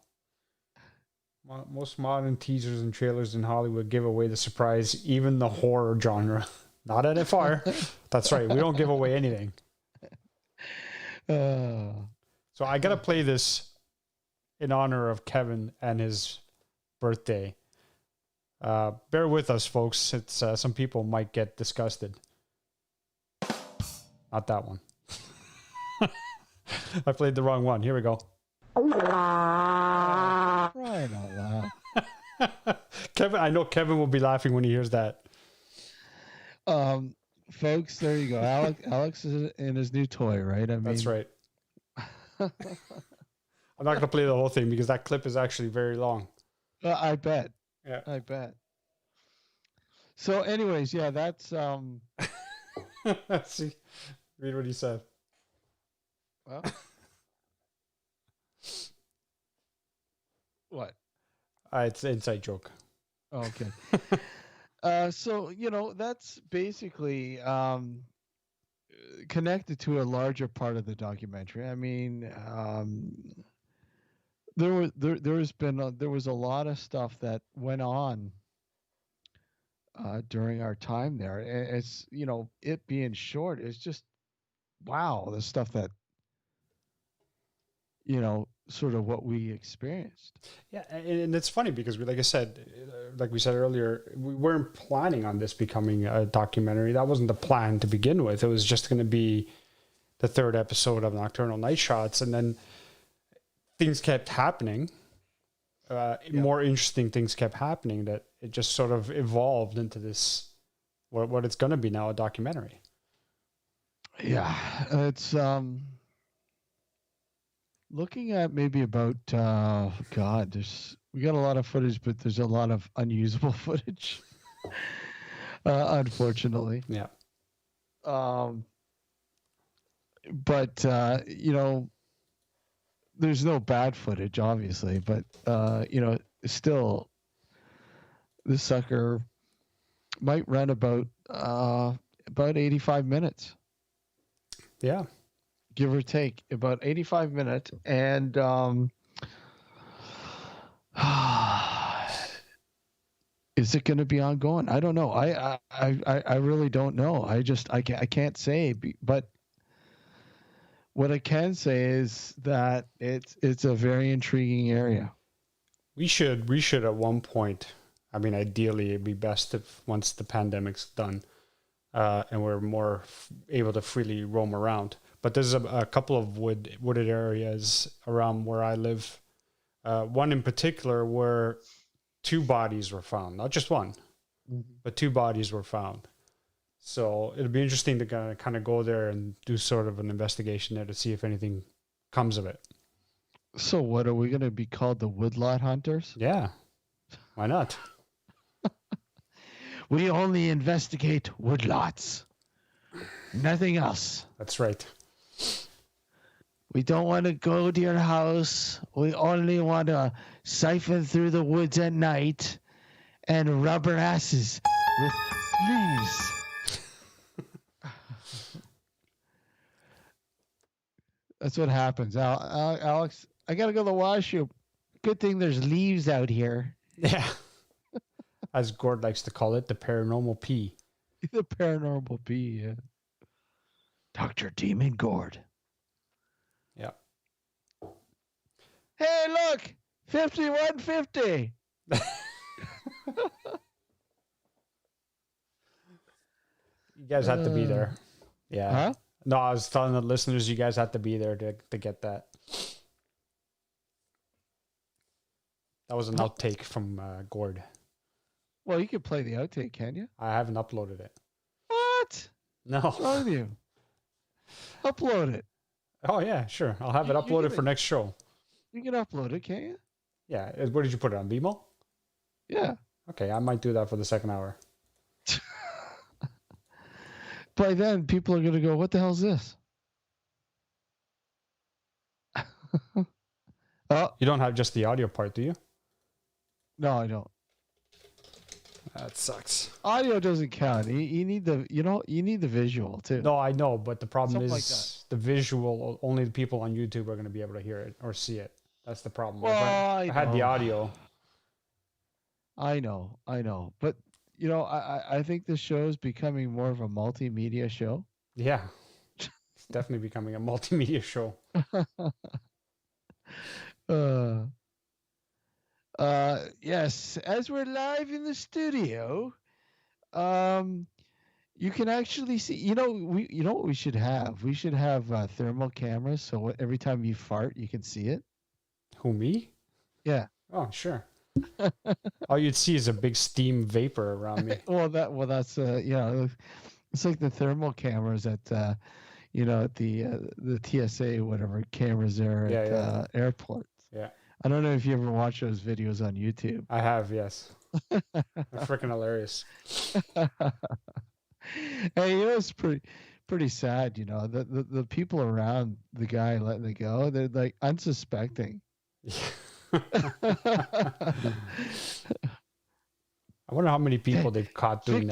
S5: Most modern teasers and trailers in Hollywood give away the surprise, even the horror genre. Not NFR. That's right. We don't give away anything. So I got to play this in honor of Kevin and his birthday. Bear with us, folks. It's some people might get disgusted. Not that one. I played the wrong one. Here we go.
S4: Right out loud.
S5: Kevin, I know Kevin will be laughing when he hears that.
S4: Folks, there you go. Alex is in his new toy, right? I mean,
S5: That's right. I'm not going to play the whole thing because that clip is actually very long.
S4: I bet.
S5: Yeah.
S4: I bet. So, anyways, yeah, that's
S5: Let's see. Read what he said.
S4: well, what?
S5: It's an inside joke.
S4: Oh, okay. So, that's basically connected to a larger part of the documentary. I mean, there was a lot of stuff that went on during our time there. It's it being short, it's just wow, the stuff that sort of what we experienced.
S5: Yeah, and it's funny because like I said, like we said earlier, we weren't planning on this becoming a documentary. That wasn't the plan to begin with. It was just going to be the third episode of Nocturnal Night Shots, and then things kept happening. More interesting things kept happening that it just sort of evolved into this, what it's going to be now, a documentary.
S4: Yeah, it's looking at maybe about we got a lot of footage, but there's a lot of unusable footage, unfortunately.
S5: Yeah.
S4: But there's no bad footage, obviously, but still, this sucker might run about 85 minutes.
S5: Yeah.
S4: Give or take about 85 minutes. And is it going to be ongoing? I don't know. I really don't know. I can't say, but what I can say is that it's a very intriguing area.
S5: We should at one point. I mean, ideally, it'd be best if once the pandemic's done, and we're more able to freely roam around. But there's a couple of wooded areas around where I live. One in particular where 2 bodies were found, not just one, but 2 bodies were found. So it'll be interesting to kind of go there and do sort of an investigation there to see if anything comes of it.
S4: So what are we going to be called, the woodlot hunters?
S5: Yeah, why not?
S4: We only investigate woodlots. Nothing else.
S5: That's right.
S4: We don't want to go to your house. We only want to siphon through the woods at night and rub our asses with leaves. That's what happens. Alex, I got to go to the washroom. Good thing there's leaves out here.
S5: Yeah. As Gord likes to call it, the paranormal pee.
S4: The paranormal pee, yeah. Dr. Demon Gord.
S5: Yeah.
S4: Hey, look! 5150!
S5: You guys had to be there. Yeah.
S4: Huh?
S5: No, I was telling the listeners you guys had to be there to get that. That was an outtake from Gord.
S4: Well, you can play the outtake, can you?
S5: I haven't uploaded it.
S4: What?
S5: No.
S4: What's wrong with you? Upload it.
S5: Oh, yeah, sure. I'll have it uploaded for next show.
S4: You can upload it, can't you?
S5: Yeah. Where did you put it, on Vimeo?
S4: Yeah.
S5: Okay, I might do that for the second hour.
S4: By then, people are going to go, what the hell is this? Oh,
S5: You don't have just the audio part, do you?
S4: no, I don't.
S5: That sucks.
S4: Audio doesn't count. You need the, you need the visual too.
S5: No, I know, but the problem
S4: Something
S5: is
S4: like
S5: the visual, only the people on YouTube are going to be able to hear it or see it. That's the problem.
S4: Well,
S5: If I had the
S4: know.
S5: audio.
S4: I know. But, I think this show is becoming more of a multimedia show.
S5: Yeah. It's definitely becoming a multimedia show.
S4: Yes, as we're live in the studio, you can actually see. You know what we should have. We should have thermal cameras, so every time you fart, you can see it.
S5: Who, me?
S4: Yeah.
S5: Oh, sure. All you'd see is a big steam vapor around me.
S4: That's it's like the thermal cameras at at the TSA whatever cameras there at airports.
S5: Yeah.
S4: I don't know if you ever watch those videos on YouTube.
S5: I have, yes. They're freaking hilarious.
S4: Hey, it's pretty sad, the people around the guy letting it go, they're like unsuspecting.
S5: I wonder how many people they've caught doing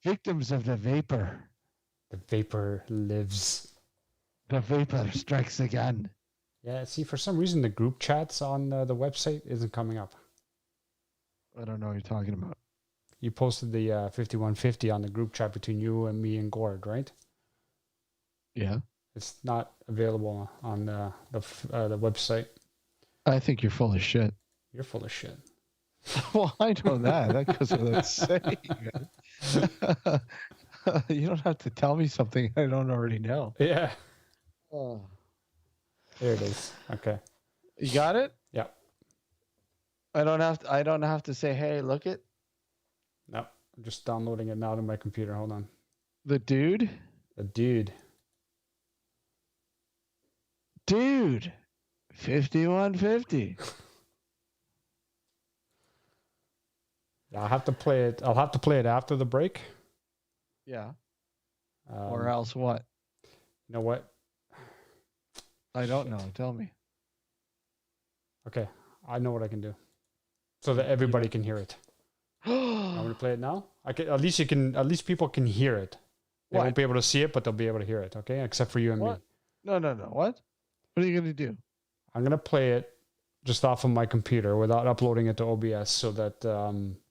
S4: Victims of the vapor.
S5: The vapor lives.
S4: The vapor strikes again.
S5: Yeah, see, for some reason the group chats on the website isn't coming up.
S4: I don't know what you're talking about.
S5: You posted the 5150 on the group chat between you and me and Gord, right?
S4: Yeah.
S5: It's not available on the website.
S4: I think you're full of shit.
S5: You're full of shit.
S4: Well, I know that. That goes without saying. You don't have to tell me something I don't already know.
S5: Yeah.
S4: Oh.
S5: There it is. Okay.
S4: You got it?
S5: Yeah.
S4: I don't have to say, hey, look it.
S5: No, I'm just downloading it now to my computer. Hold on.
S4: The dude?
S5: The dude.
S4: 5150.
S5: I'll have to play it. I'll have to play it after the break.
S4: Yeah. Or else what?
S5: You know what?
S4: I don't know. Tell me.
S5: Okay, I know what I can do, so that everybody can hear it. I'm gonna play it now. At least people can hear it. They won't be able to see it, but they'll be able to hear it. Okay, except for you and me.
S4: No. What? What are you gonna do?
S5: I'm gonna play it just off of my computer without uploading it to OBS, so that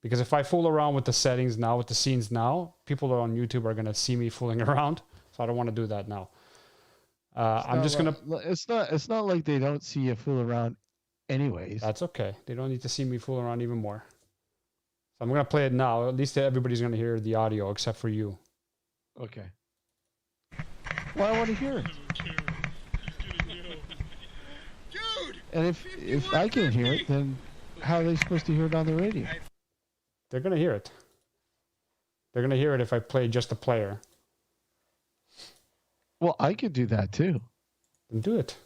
S5: because if I fool around with the settings now, with the scenes now, people that are on YouTube are gonna see me fooling around. So I don't want to do that now. I'm just gonna.
S4: It's not like they don't see you fool around anyways.
S5: That's okay. They don't need to see me fool around even more. So I'm going to play it now. At least everybody's going to hear the audio except for you.
S4: Okay. Well, I want to hear it. And if I can hear it, then how are they supposed to hear it on the radio?
S5: They're going to hear it. They're going to hear it if I play just the player.
S4: Well, I could do that too.
S5: Then do it.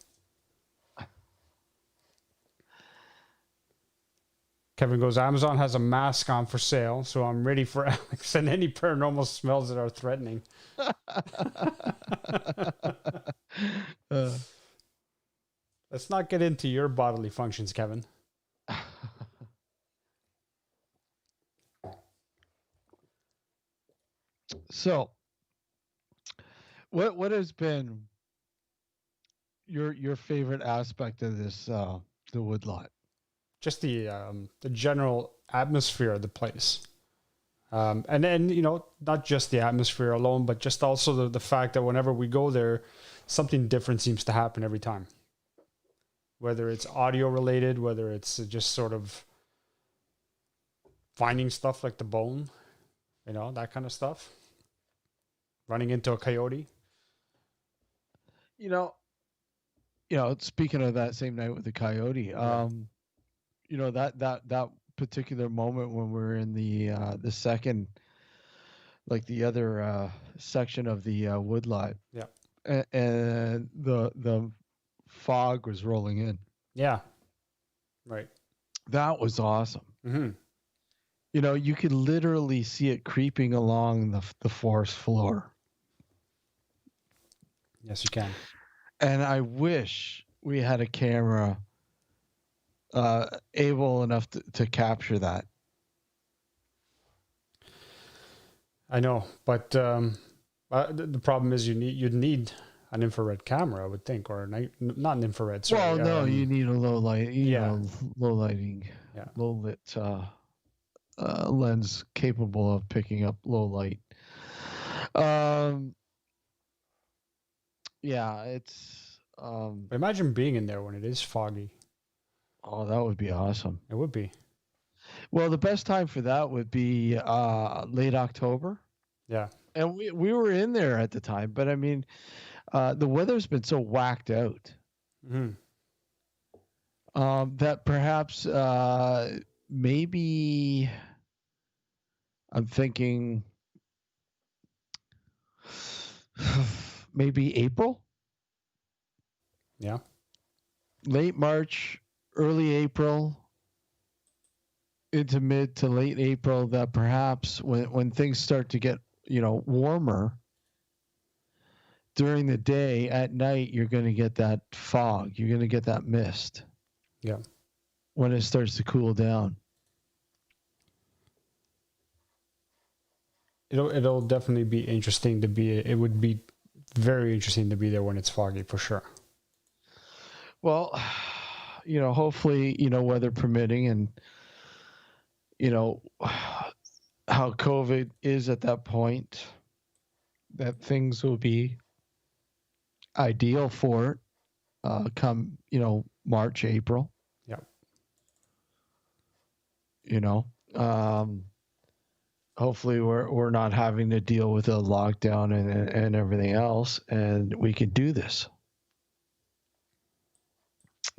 S5: Kevin goes, Amazon has a mask on for sale, so I'm ready for Alex and any paranormal smells that are threatening. Let's not get into your bodily functions, Kevin.
S4: So, what has been your favorite aspect of this the woodlot?
S5: Just the general atmosphere of the place, and then not just the atmosphere alone, but just also the fact that whenever we go there, something different seems to happen every time. Whether it's audio related, whether it's just sort of finding stuff like the bone, that kind of stuff. Running into a coyote.
S4: Speaking of that same night with the coyote, that particular moment when we're in the second, like the other section of the woodlot.
S5: Yeah.
S4: And the fog was rolling in.
S5: Yeah. Right.
S4: That was awesome.
S5: Mm-hmm.
S4: You could literally see it creeping along the forest floor.
S5: Yes, you can.
S4: And I wish we had a camera able enough to capture that.
S5: I know, but the problem is you'd need an infrared camera, I would think, or not an infrared. Sorry.
S4: Well, no, you need a low light, low lighting, low lit lens capable of picking up low light. Yeah, it's.
S5: Imagine being in there when it is foggy.
S4: Oh, that would be awesome.
S5: It would be.
S4: Well, the best time for that would be late October.
S5: Yeah.
S4: And we were in there at the time, but I mean, the weather's been so whacked out that perhaps maybe I'm thinking maybe April.
S5: Yeah.
S4: Late March, early April, into mid to late April, that perhaps when things start to get, warmer during the day, at night, you're going to get that fog. You're going to get that mist.
S5: Yeah.
S4: When it starts to cool down.
S5: It'll definitely be interesting to be. It would be very interesting to be there when it's foggy, for sure.
S4: Well, hopefully, weather permitting, and how COVID is at that point, that things will be ideal for it come, March, April.
S5: Yeah.
S4: Hopefully we're not having to deal with a lockdown and everything else, and we can do this.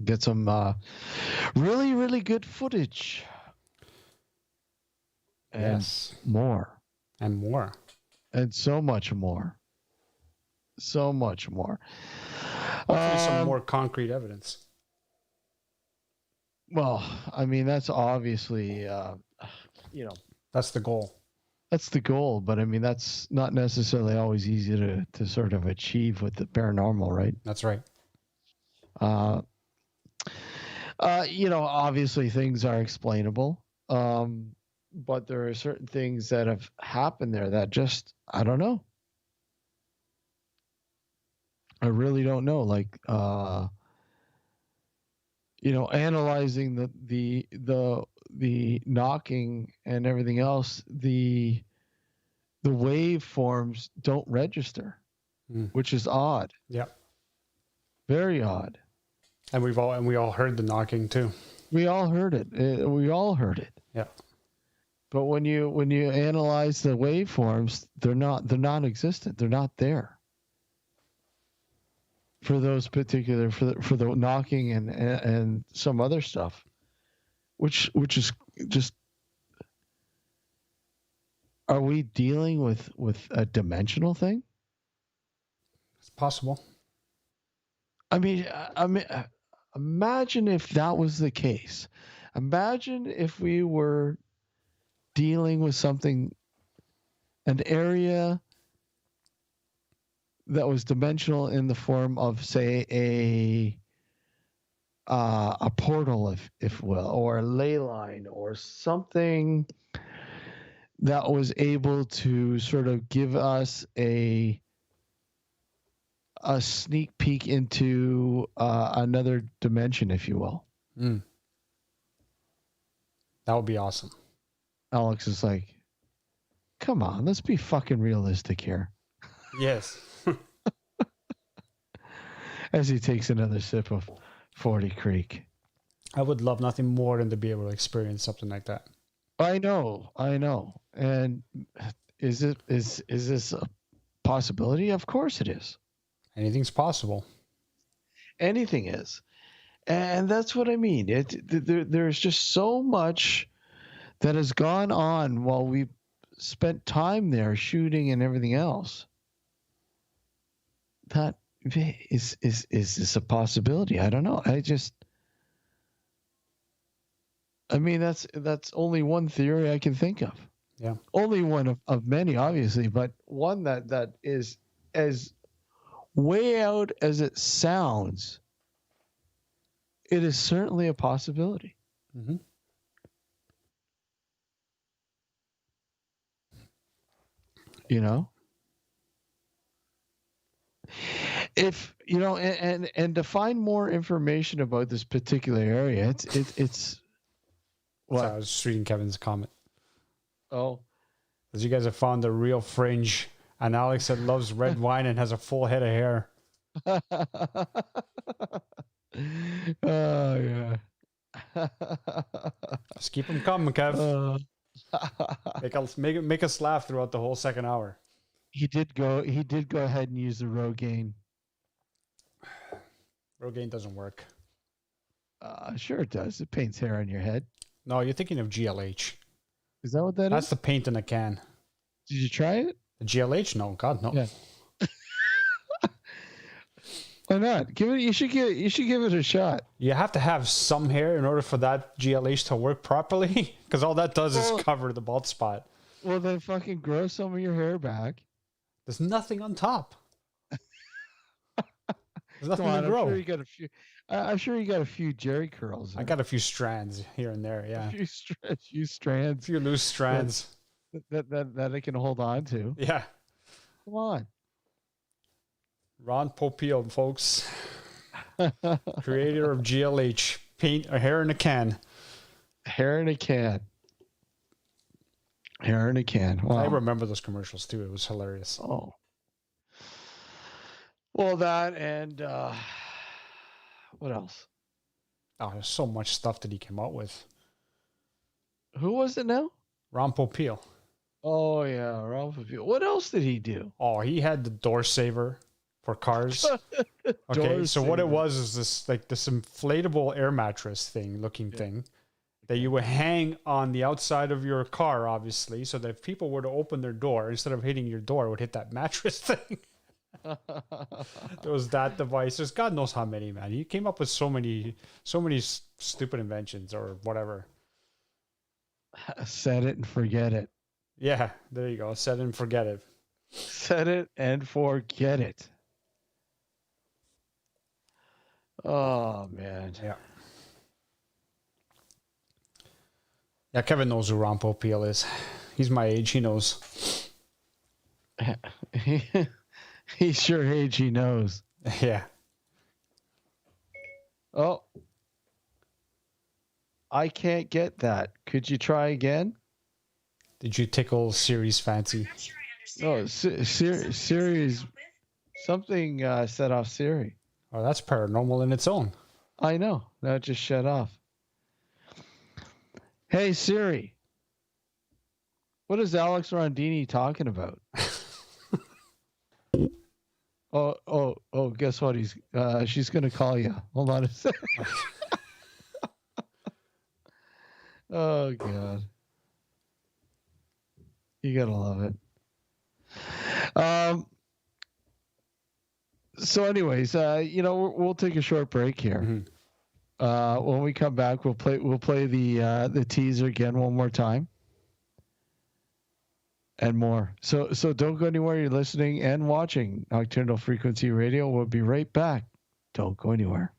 S4: Get some really, really good footage. And more.
S5: And more.
S4: And so much more. So much more.
S5: Hopefully some more concrete evidence.
S4: Well, I mean, that's obviously,
S5: That's the goal.
S4: That's the goal, but I mean, that's not necessarily always easy to sort of achieve with the paranormal, right?
S5: That's right.
S4: Obviously things are explainable, but there are certain things that have happened there that just, I don't know. I really don't know. Like, analyzing the knocking and everything else, the waveforms don't register, which is odd.
S5: Yeah.
S4: Very odd.
S5: And we all heard the knocking too.
S4: We all heard it. We all heard it.
S5: Yeah.
S4: But when you analyze the waveforms, they're non-existent. They're not there for those particular for the knocking and some other stuff, which is just. Are we dealing with a dimensional thing?
S5: It's possible.
S4: I mean, imagine if that was the case. Imagine if we were dealing with something, an area that was dimensional in the form of, say, a portal, if will, or a ley line, or something that was able to sort of give us a sneak peek into another dimension, if you will.
S5: Mm. That would be awesome.
S4: Alex is like, come on, let's be fucking realistic here.
S5: Yes.
S4: As he takes another sip of 40 Creek.
S5: I would love nothing more than to be able to experience something like that.
S4: I know. And is this a possibility? Of course it is.
S5: Anything's possible.
S4: Anything is. And that's what I mean. There's just so much that has gone on while we've spent time there shooting and everything else. That is this a possibility? I don't know. I mean, that's only one theory I can think of.
S5: Yeah.
S4: Only one of many, obviously, but one that is as way out as it sounds. It is certainly a possibility.
S5: Mm-hmm.
S4: You know? If you know, and to find more information about this particular area, it's what?
S5: So I was just reading Kevin's comment.
S4: Oh,
S5: Because you guys have found the real fringe, and Alex that loves red wine and has a full head of hair.
S4: Oh yeah.
S5: Just keep them coming, Kev. Make us laugh throughout the whole second hour.
S4: He did go ahead and use the Rogaine.
S5: Rogaine doesn't work.
S4: Sure it does. It paints hair on your head.
S5: No, you're thinking of GLH.
S4: Is that what that
S5: That's
S4: is?
S5: the paint in a can.
S4: Did you try it?
S5: The GLH? No, God, no.
S4: Yeah. Why not? You should give it a shot.
S5: You have to have some hair in order for that GLH to work properly, because all that does is cover the bald spot.
S4: Well, then fucking grow some of your hair back.
S5: There's nothing on top. There's nothing to grow.
S4: I'm sure you got a few. I'm sure you got a few Jerry curls.
S5: I got a few strands here and there. Yeah,
S4: a few strands.
S5: A few loose strands
S4: that I can hold on to.
S5: Yeah.
S4: Come on.
S5: Ron Popeil, folks. Creator of GLH. Paint a hair in a can.
S4: Hair in a can. Hair in a can. Wow.
S5: I remember those commercials too. It was hilarious.
S4: Oh. Well, that and what else?
S5: Oh, there's so much stuff that he came out with.
S4: Who was it now?
S5: Ron Popeil.
S4: Oh yeah, Ron Popeil. What else did he do?
S5: Oh, he had the door saver for cars. Okay, so what it was is this inflatable air mattress thing that you would hang on the outside of your car, obviously, so that if people were to open their door, instead of hitting your door, it would hit that mattress thing. There was that device. There's God knows how many, man. He came up with so many stupid inventions or whatever.
S4: Set it and forget it.
S5: Yeah, there you go. Set it and forget it.
S4: Set it and forget it. Oh man.
S5: Yeah. Yeah, Kevin knows who Ron Popeil is. He's my age. He knows.
S4: He's sure age. He knows.
S5: Yeah.
S4: Oh. I can't get that. Could you try again?
S5: Did you tickle Siri's fancy?
S4: No, Siri's something set off Siri.
S5: Oh, that's paranormal in its own.
S4: I know. Now it just shut off. Hey Siri, what is Alex Rondini talking about? Oh! Guess what? She's gonna call you. Hold on a second. Oh God, you gotta love it. So, anyways, we'll take a short break here. When we come back, we'll play the teaser again one more time, and more. So don't go anywhere. You're listening and watching Nocturnal Frequency Radio. We'll be right back. Don't go anywhere.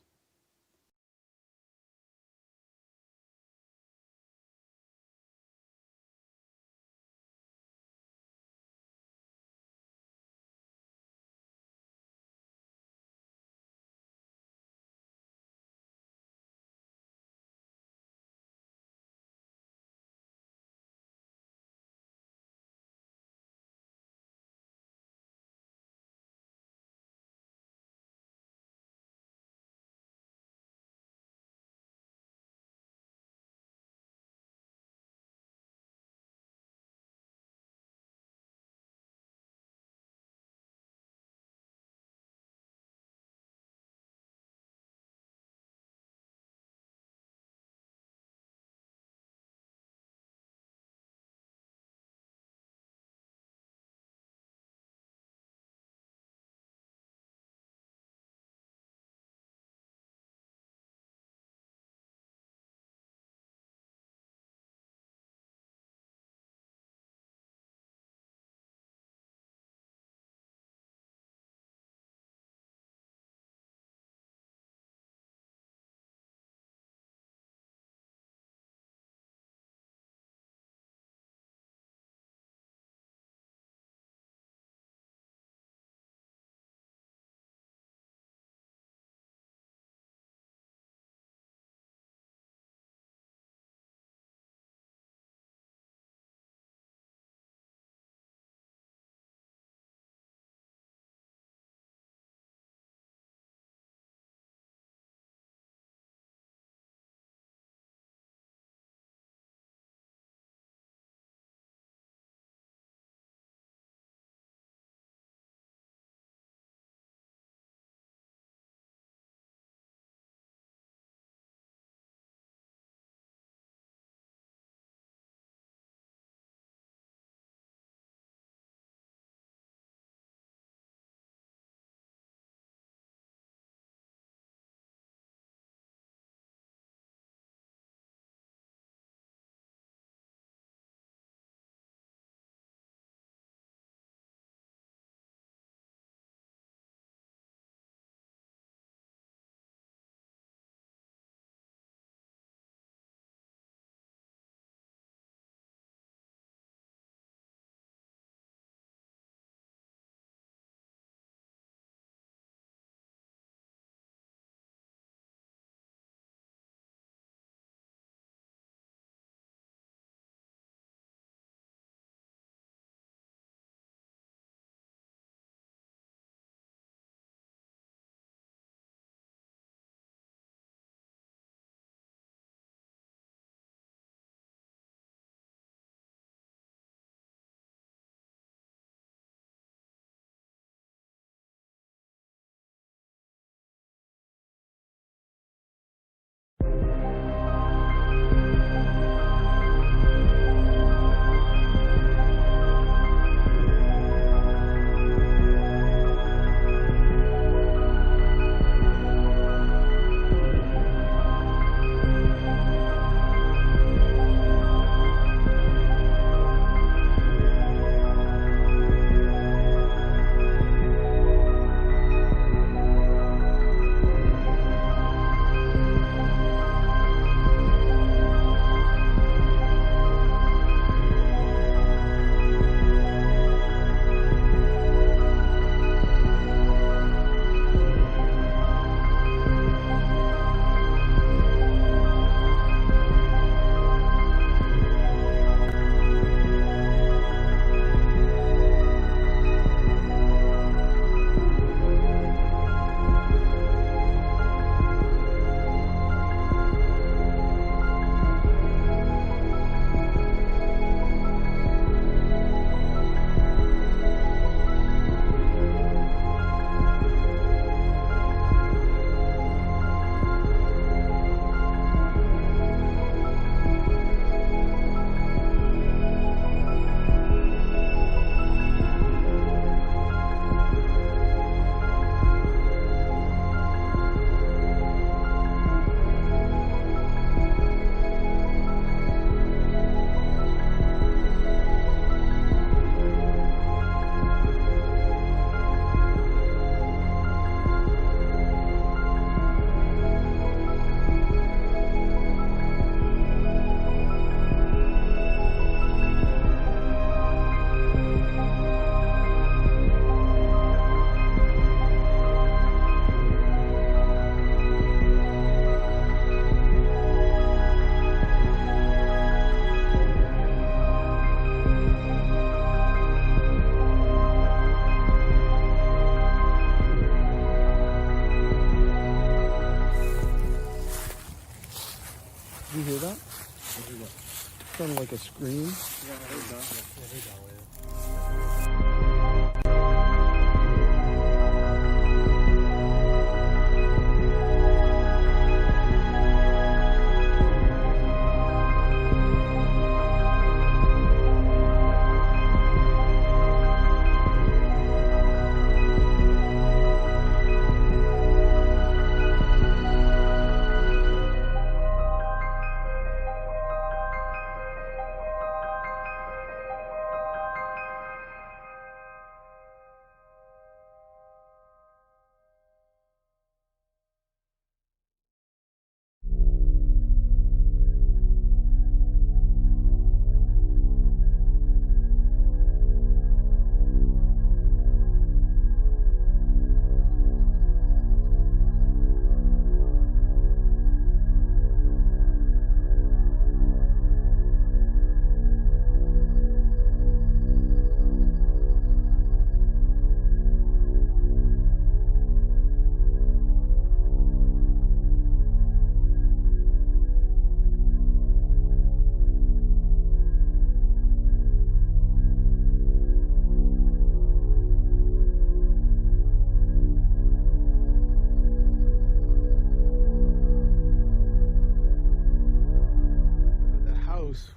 S4: like a scream.
S5: Yeah, I heard that.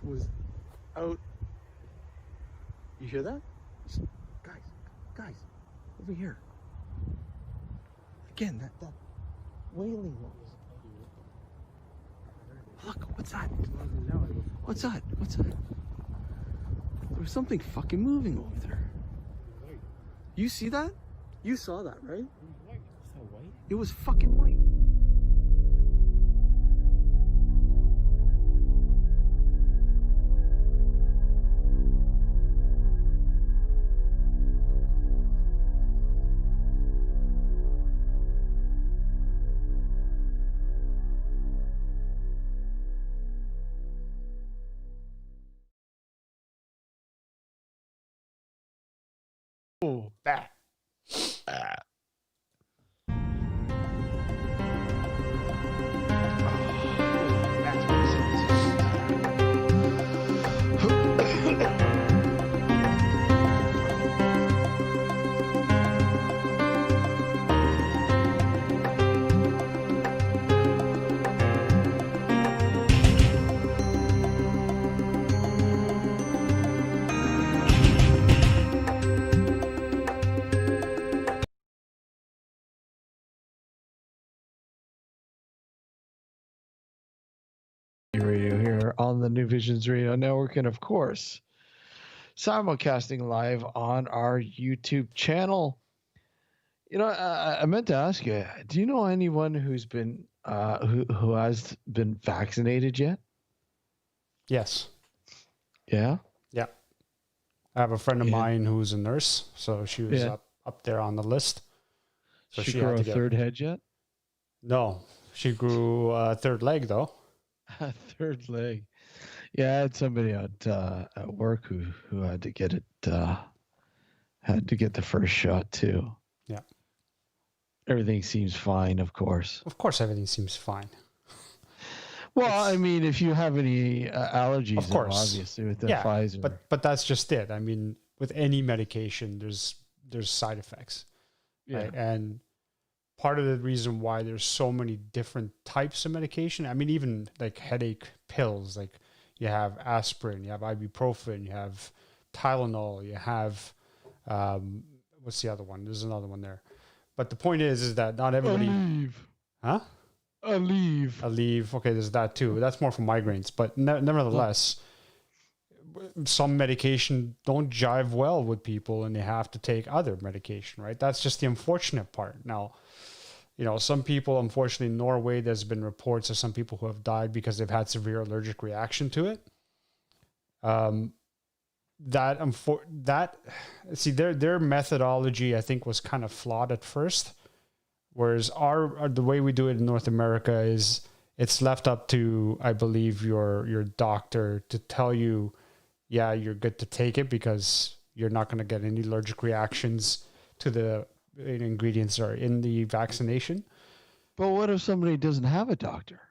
S4: Was out. You hear that? Guys, over here. Again, that wailing noise. Look, what's that? What's that? There's something fucking moving over there. You see that? You saw that, right? It was fucking white.
S5: Oh, that.
S4: Radio here on the New Visions Radio Network, and of course, simulcasting live on our YouTube channel. You know, I meant to ask you, do you know anyone who's been who has been vaccinated yet?
S5: Yes.
S4: Yeah.
S5: Yeah. I have a friend of mine who's a nurse, so she was up there on the list. So
S4: she grew a third head yet?
S5: No, she grew a third leg though.
S4: A third leg. Yeah, I had somebody at work who had to get it had to get the first shot too.
S5: Yeah.
S4: Everything seems fine, of course.
S5: Of course, everything seems fine.
S4: Well, I mean, if you have any allergies,
S5: of course,
S4: obviously with the Pfizer.
S5: But that's just it. I mean, with any medication, there's side effects, right? And part of the reason why there's so many different types of medication, I mean, even like headache pills, like you have aspirin, you have ibuprofen, you have Tylenol, you have what's the other one? There's another one there. But the point is that not everybody. Aleve. Okay, there's that too. That's more for migraines. But nevertheless, some medication don't jive well with people and they have to take other medication, right? That's just the unfortunate part. Now, you know, some people, unfortunately, in Norway, there's been reports of some people who have died because they've had severe allergic reaction to it. Their methodology, I think, was kind of flawed at first. Whereas the way we do it in North America is it's left up to, I believe, your doctor to tell you, yeah, you're good to take it because you're not going to get any allergic reactions to the ingredients are in the vaccination.
S4: But what if somebody doesn't have a doctor?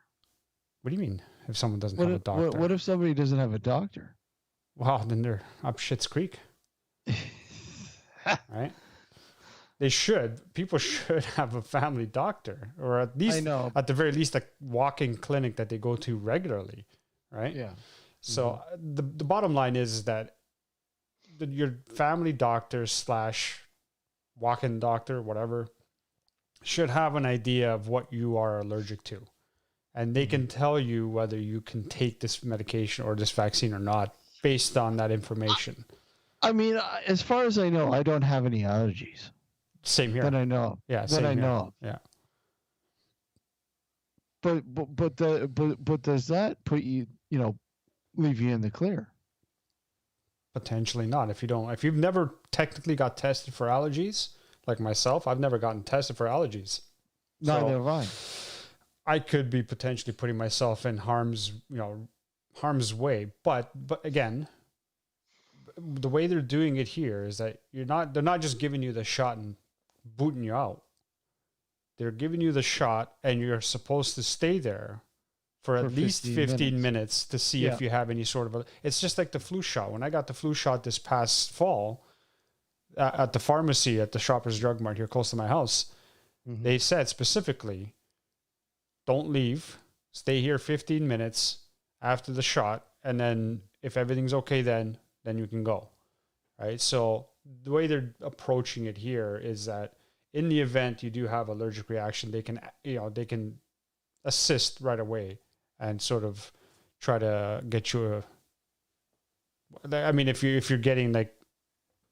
S5: What do you mean? if someone doesn't have a doctor.
S4: What if somebody doesn't have a doctor?
S5: Wow, then they're up shit's creek. Right? People should have a family doctor, or at least, at the very least, a walk-in clinic that they go to regularly, right?
S4: Yeah.
S5: So the bottom line is that your family doctor / walk-in doctor, whatever, should have an idea of what you are allergic to. And they can tell you whether you can take this medication or this vaccine or not based on that information.
S4: I mean, as far as I know, I don't have any allergies.
S5: Same here.
S4: That I know.
S5: Yeah,
S4: that I know.
S5: Yeah.
S4: But does that put you, leave you in the clear?
S5: Potentially not. If you've never technically got tested for allergies, like myself, I've never gotten tested for allergies.
S4: Neither have I.
S5: I could be potentially putting myself in harm's way. But again, the way they're doing it here is that they're not just giving you the shot and booting you out. They're giving you the shot and you're supposed to stay there for at least 15 minutes to see if you have any sort of it's just like the flu shot. When I got the flu shot this past fall at the pharmacy at the Shoppers Drug Mart here close to my house, they said specifically, don't leave, stay here 15 minutes after the shot, and then if everything's okay, then you can go, right? So the way they're approaching it here is that in the event you do have allergic reaction, they can assist right away and sort of try to get you if you're getting like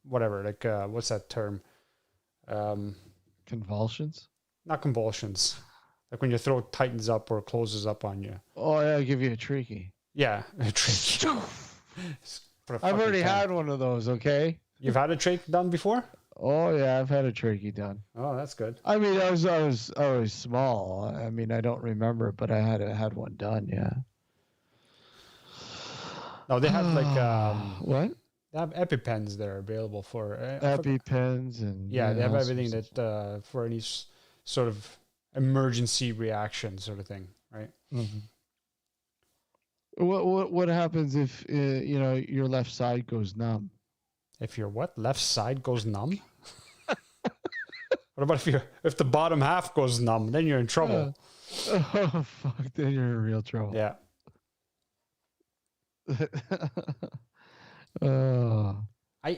S5: whatever, like what's that term?
S4: Convulsions?
S5: Not convulsions. Like when your throat tightens up or closes up on you.
S4: Oh, yeah, I'll give you a trachea.
S5: Yeah, a trachea.
S4: I've already had one of those, okay?
S5: You've had a trach done before?
S4: Oh, yeah, I've had a trachea done.
S5: Oh, that's good.
S4: I mean, I was small. I mean, I don't remember, but I had one done, yeah.
S5: No, they have like...
S4: what?
S5: They have EpiPens that are available for...
S4: EpiPens and...
S5: Yeah, they have everything that for any sort of emergency reaction sort of thing, right?
S4: Mm-hmm. What happens if your left side goes numb?
S5: If your what? Left side goes numb? What about if the bottom half goes numb? Then you're in trouble.
S4: Oh fuck! Then you're in real trouble.
S5: Yeah.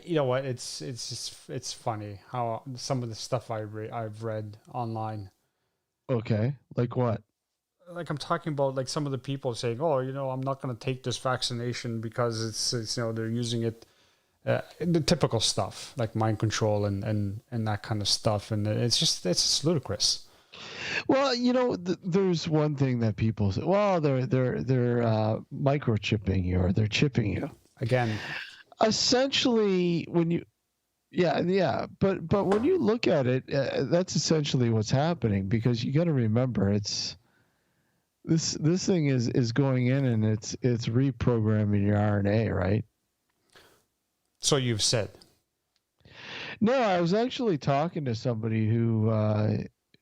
S5: You know what? It's funny how some of the stuff I've read online.
S4: Okay, like what?
S5: Like I'm talking about, like some of the people saying, "Oh, I'm not going to take this vaccination because it's they're using it." The typical stuff like mind control and that kind of stuff, and it's just ludicrous.
S4: Well, there's one thing that people say. Well, they're microchipping you or they're chipping you.
S5: Again, essentially,
S4: when you, but when you look at it, that's essentially what's happening, because you got to remember this thing is going in and it's reprogramming your RNA, right?
S5: So you've said.
S4: No, I was actually talking to somebody who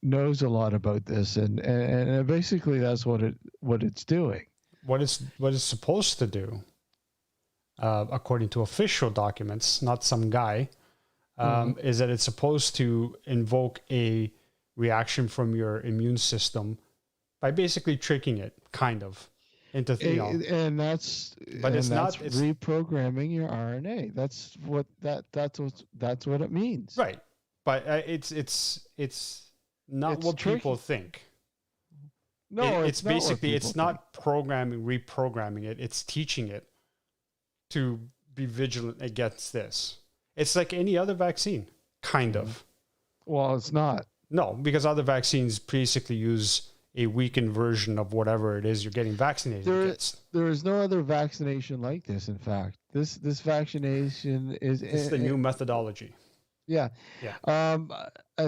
S4: knows a lot about this, and basically that's what it's doing.
S5: What it's supposed to do, according to official documents, not some guy, is that it's supposed to invoke a reaction from your immune system by basically tricking it, kind of. Into
S4: and that's reprogramming your RNA. That's what it means.
S5: Right, but it's not what tricky. People think.
S4: No,
S5: it's basically it's not reprogramming it. It's teaching it to be vigilant against this. It's like any other vaccine, kind of.
S4: Well, it's not.
S5: No, because other vaccines basically use a weakened version of whatever it is you're getting vaccinated against.
S4: There is no other vaccination like this. In fact, this vaccination is
S5: the new methodology.
S4: Yeah. I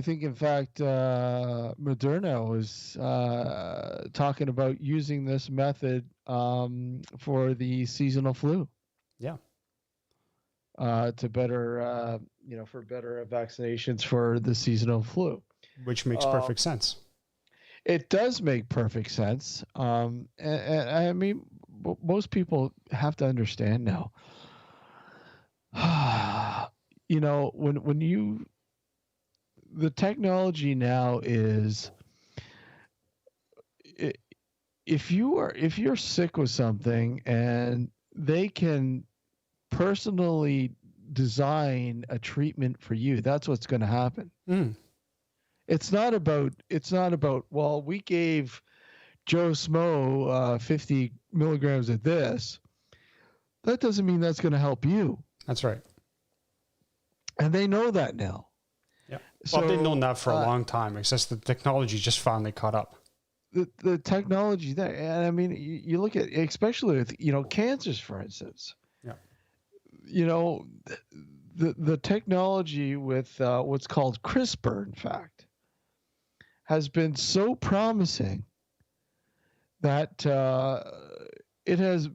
S4: think, in fact, Moderna was talking about using this method for the seasonal flu.
S5: Yeah.
S4: To better, for better vaccinations for the seasonal flu.
S5: Which makes perfect sense.
S4: It does make perfect sense. And I mean, most people have to understand now. You know, when you the technology now is if you're sick with something and they can personally design a treatment for you, that's what's going to happen. It's not about, well, we gave Joe Smo 50 milligrams of this. That doesn't mean that's going to help you.
S5: That's right.
S4: And they know that now.
S5: Yeah. Well, they've known that for a long time. It's just the technology just finally caught up.
S4: The technology there, and I mean, you look at, especially with, cancers, for instance.
S5: Yeah.
S4: The technology with what's called CRISPR, in fact, has been so promising that it has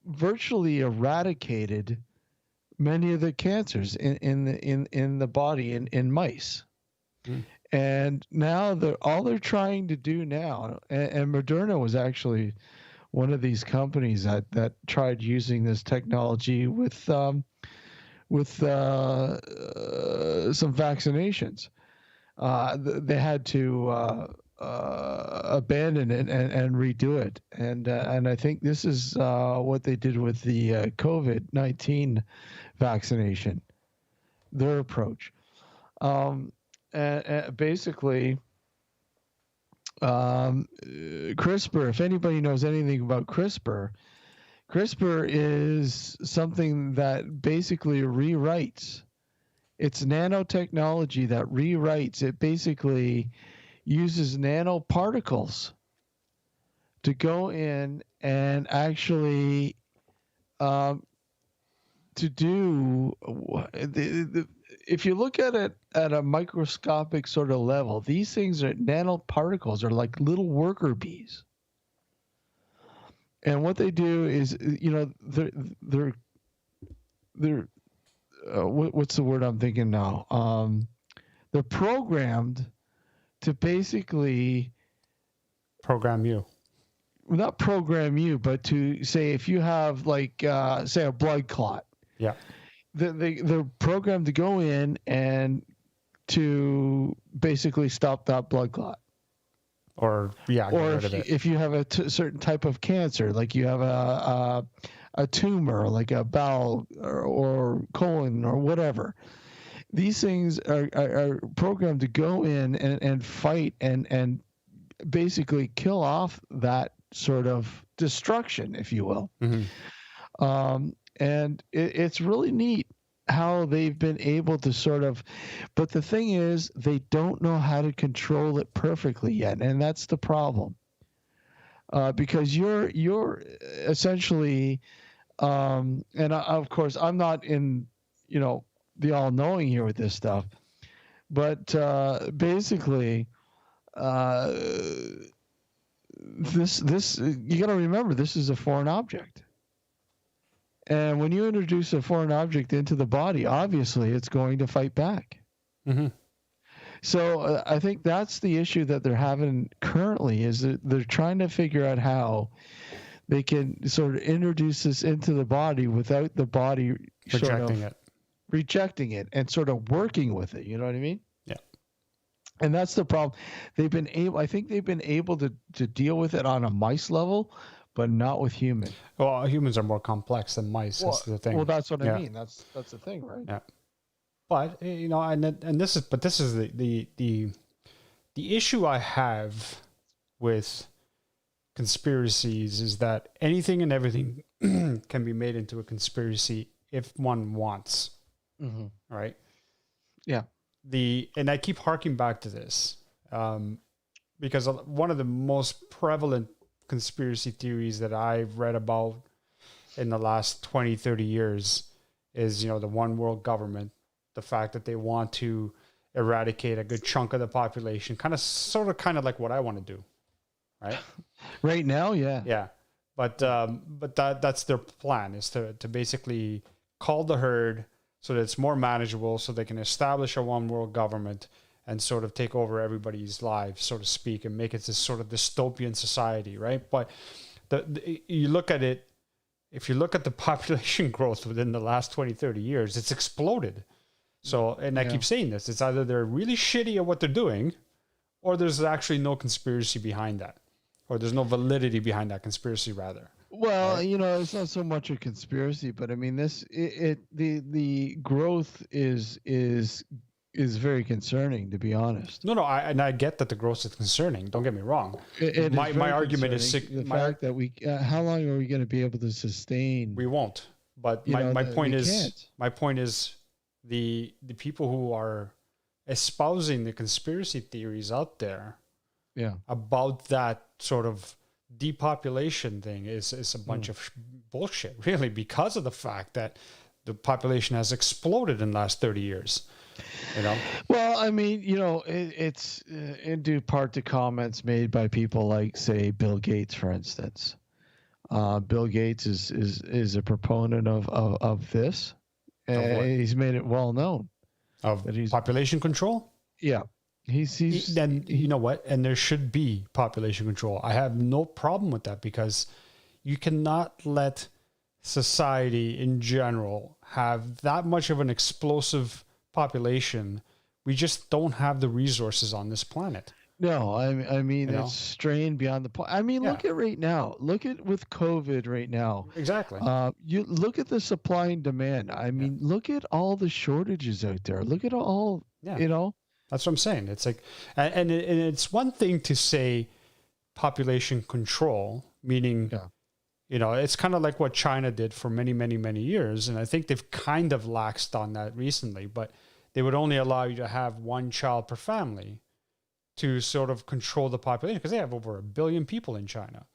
S4: virtually eradicated many of the cancers in the body in mice. And now all they're trying to do now, and Moderna was actually one of these companies that tried using this technology with some vaccinations. They had to abandon it and redo it, and I think this is what they did with the COVID-19 vaccination. Their approach, and basically, CRISPR. If anybody knows anything about CRISPR is something that basically rewrites. It's nanotechnology that rewrites. It basically uses nanoparticles to go in and actually to do if you look at it at a microscopic sort of level, these things are nanoparticles, are like little worker bees. And what they do is, they're what's the word I'm thinking now? They're programmed to basically
S5: program you.
S4: Not program you, but to say if you have say a blood clot.
S5: Yeah.
S4: They're programmed to go in and to basically stop that blood clot.
S5: Or
S4: if you have a certain type of cancer, like you have a tumor, like a bowel or colon or whatever, these things are programmed to go in and fight and basically kill off that sort of destruction, if you will. And it's really neat how they've been able to sort of, but the thing is, they don't know how to control it perfectly yet, and that's the problem. Because you're essentially, of course, I'm not in, the all-knowing here with this stuff, but basically, this you got to remember, this is a foreign object. And when you introduce a foreign object into the body, obviously it's going to fight back. So I think that's the issue that they're having currently, is that they're trying to figure out how they can sort of introduce this into the body without the body rejecting it and sort of working with it. You know what I mean?
S5: Yeah.
S4: And that's the problem. I think they've been able to deal with it on a mice level, but not with humans.
S5: Well, humans are more complex than mice. That's the thing.
S4: Well, that's what I mean. That's the thing, right?
S5: Yeah. But this is the issue I have with conspiracies is that anything and everything can be made into a conspiracy if one wants. Right?
S4: Yeah.
S5: And I keep harking back to this because one of the most prevalent conspiracy theories that I've read about in the last 20, 30 years is, the one world government, the fact that they want to eradicate a good chunk of the population, kind of like what I want to do, right?
S4: Right now, yeah.
S5: Yeah. But that's their plan, is to basically cull the herd so that it's more manageable, so they can establish a one world government and sort of take over everybody's lives, so to speak, and make it this sort of dystopian society, right? But you look at it, if you look at the population growth within the last 20, 30 years, it's exploded. So, and I keep saying this, it's either they're really shitty at what they're doing, or there's actually no conspiracy behind that, or there's no validity behind that conspiracy, rather.
S4: Well, right? It's not so much a conspiracy, but I mean, the growth is very concerning, to be honest.
S5: No, I get that the growth is concerning. Don't get me wrong. My argument is
S4: the fact that we how long are we going to be able to sustain?
S5: We won't. But my point is the people who are espousing the conspiracy theories out there, about that sort of depopulation thing is a bunch of bullshit, really, because of the fact that the population has exploded in the last 30 years.
S4: Well, I mean, it's in due part to comments made by people like, say, Bill Gates, for instance. Bill Gates is a proponent of this, and he's made it well known
S5: of that he's population control.
S4: Yeah,
S5: you know what? And there should be population control. I have no problem with that, because you cannot let society in general have that much of an explosive population. We just don't have the resources on this planet.
S4: No, I mean, it's strained beyond the point. I mean, look at right now. Look at with COVID right now.
S5: Exactly.
S4: You look at the supply and demand. I mean, look at all the shortages out there. Look at all,
S5: That's what I'm saying. It's like, and it's one thing to say population control, meaning, it's kind of like what China did for many, many, many years. And I think they've kind of laxed on that recently, but they would only allow you to have one child per family to sort of control the population, because they have over 1 billion people in China,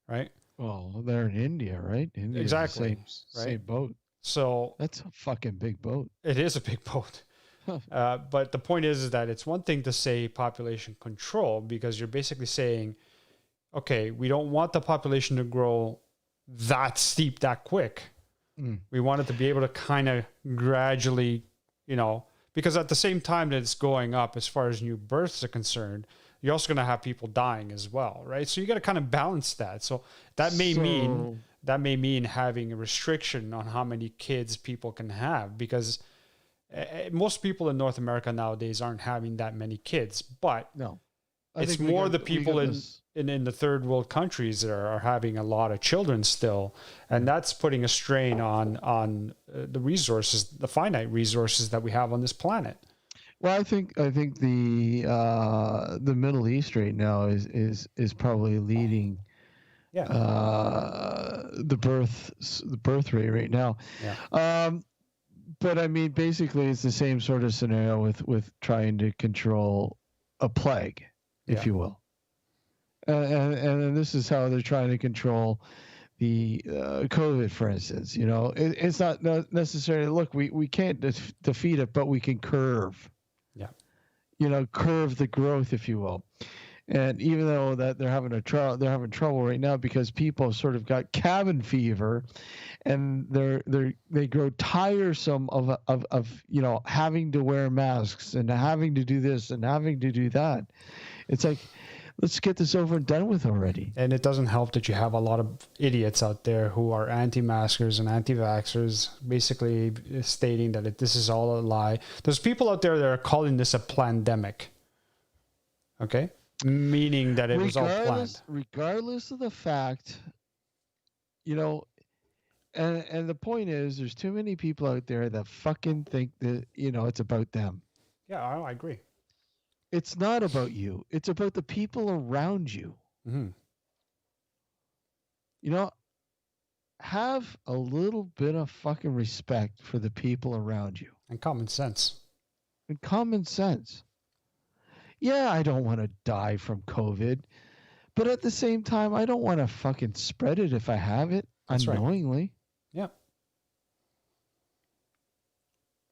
S5: right?
S4: Well, they're in India, right? India's
S5: exactly.
S4: Same boat.
S5: So
S4: that's a fucking big boat.
S5: It is a big boat. But the point is that it's one thing to say population control, because you're basically saying, okay, we don't want the population to grow that steep, that quick. We want it to be able to kind of gradually, because at the same time that it's going up as far as new births are concerned, you're also going to have people dying as well, right? So you got to kind of balance that. So that may mean having a restriction on how many kids people can have, because most people in North America nowadays aren't having that many kids, but it's more the people in the third world countries that are having a lot of children still, and that's putting a strain on the resources, the finite resources that we have on this planet.
S4: Well, I think the Middle East right now is probably leading the birth rate right now. But I mean, basically, it's the same sort of scenario with trying to control a plague, if you will. And this is how they're trying to control the COVID, for instance. It's not necessarily, look, we can't defeat it, but we can curve. Curve the growth, if you will. And even though that they're having trouble right now because people sort of got cabin fever, and they grow tiresome of having to wear masks and having to do this and having to do that. It's like, let's get this over and done with already.
S5: And it doesn't help that you have a lot of idiots out there who are anti-maskers and anti-vaxxers, basically stating that this is all a lie. There's people out there that are calling this a plandemic. Okay? Meaning that it was all planned.
S4: Regardless of the fact, and the point is, there's too many people out there that fucking think that, it's about them.
S5: Yeah, I agree.
S4: It's not about you. It's about the people around you.
S5: Mm-hmm.
S4: Have a little bit of fucking respect for the people around you.
S5: And common sense.
S4: Yeah, I don't want to die from COVID, but at the same time, I don't want to fucking spread it if I have it unknowingly.
S5: Right.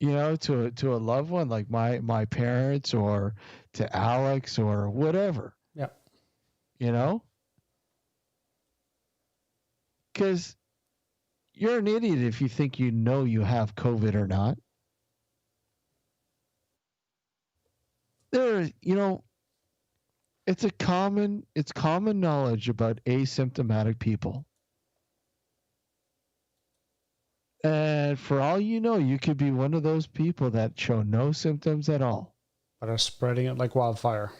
S4: Yeah. To a loved one like my parents, or to Alex or whatever.
S5: Yeah.
S4: Because you're an idiot if you think you have COVID or not. It's common knowledge about asymptomatic people. And for all you know, you could be one of those people that show no symptoms at all.
S5: But are spreading it like wildfire.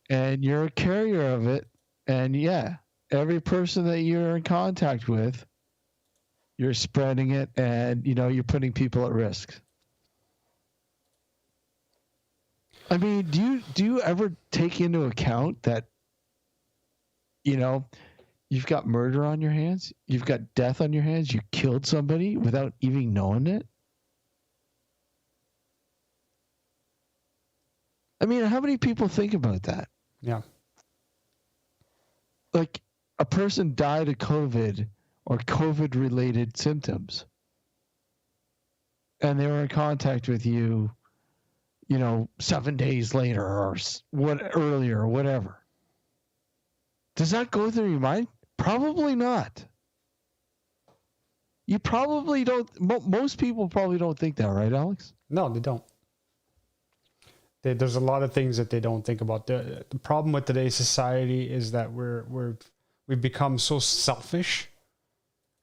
S4: And you're a carrier of it. And yeah, every person that you're in contact with, you're spreading it, and you're putting people at risk. I mean, do you ever take into account that you've got murder on your hands, you've got death on your hands, you killed somebody without even knowing it? I mean, how many people think about that?
S5: Yeah.
S4: Like, a person died of COVID or COVID-related symptoms, and they were in contact with you, 7 days later or earlier or whatever. Does that go through your mind? Probably not. You probably don't. Most people probably don't think that, right, Alex?
S5: No, they don't. There's a lot of things that they don't think about. The problem with today's society is that we've become so selfish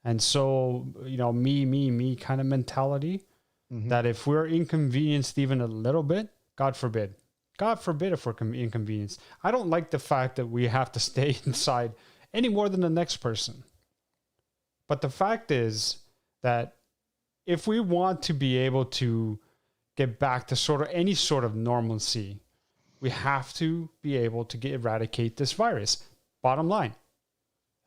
S5: and so, me kind of mentality, that if we're inconvenienced even a little bit, God forbid if we're inconvenienced. I don't like the fact that we have to stay inside any more than the next person. But the fact is that if we want to be able to get back to any sort of normalcy, we have to be able to eradicate this virus. Bottom line.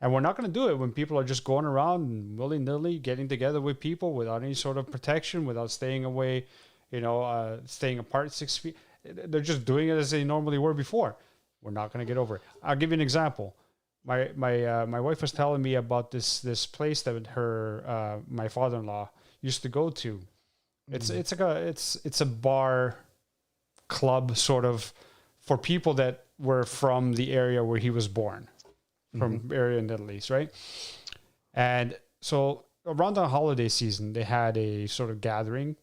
S5: And we're not going to do it when people are just going around and willy-nilly getting together with people without any sort of protection, without staying away, staying apart 6 feet. They're just doing it as they normally were before. We're not going to get over it. I'll give you an example. My wife was telling me about this place that my father-in-law used to go to. It's a bar club sort of for people that were from the area where he was born, from area in the Middle East, right? And so around the holiday season, they had a sort of gathering.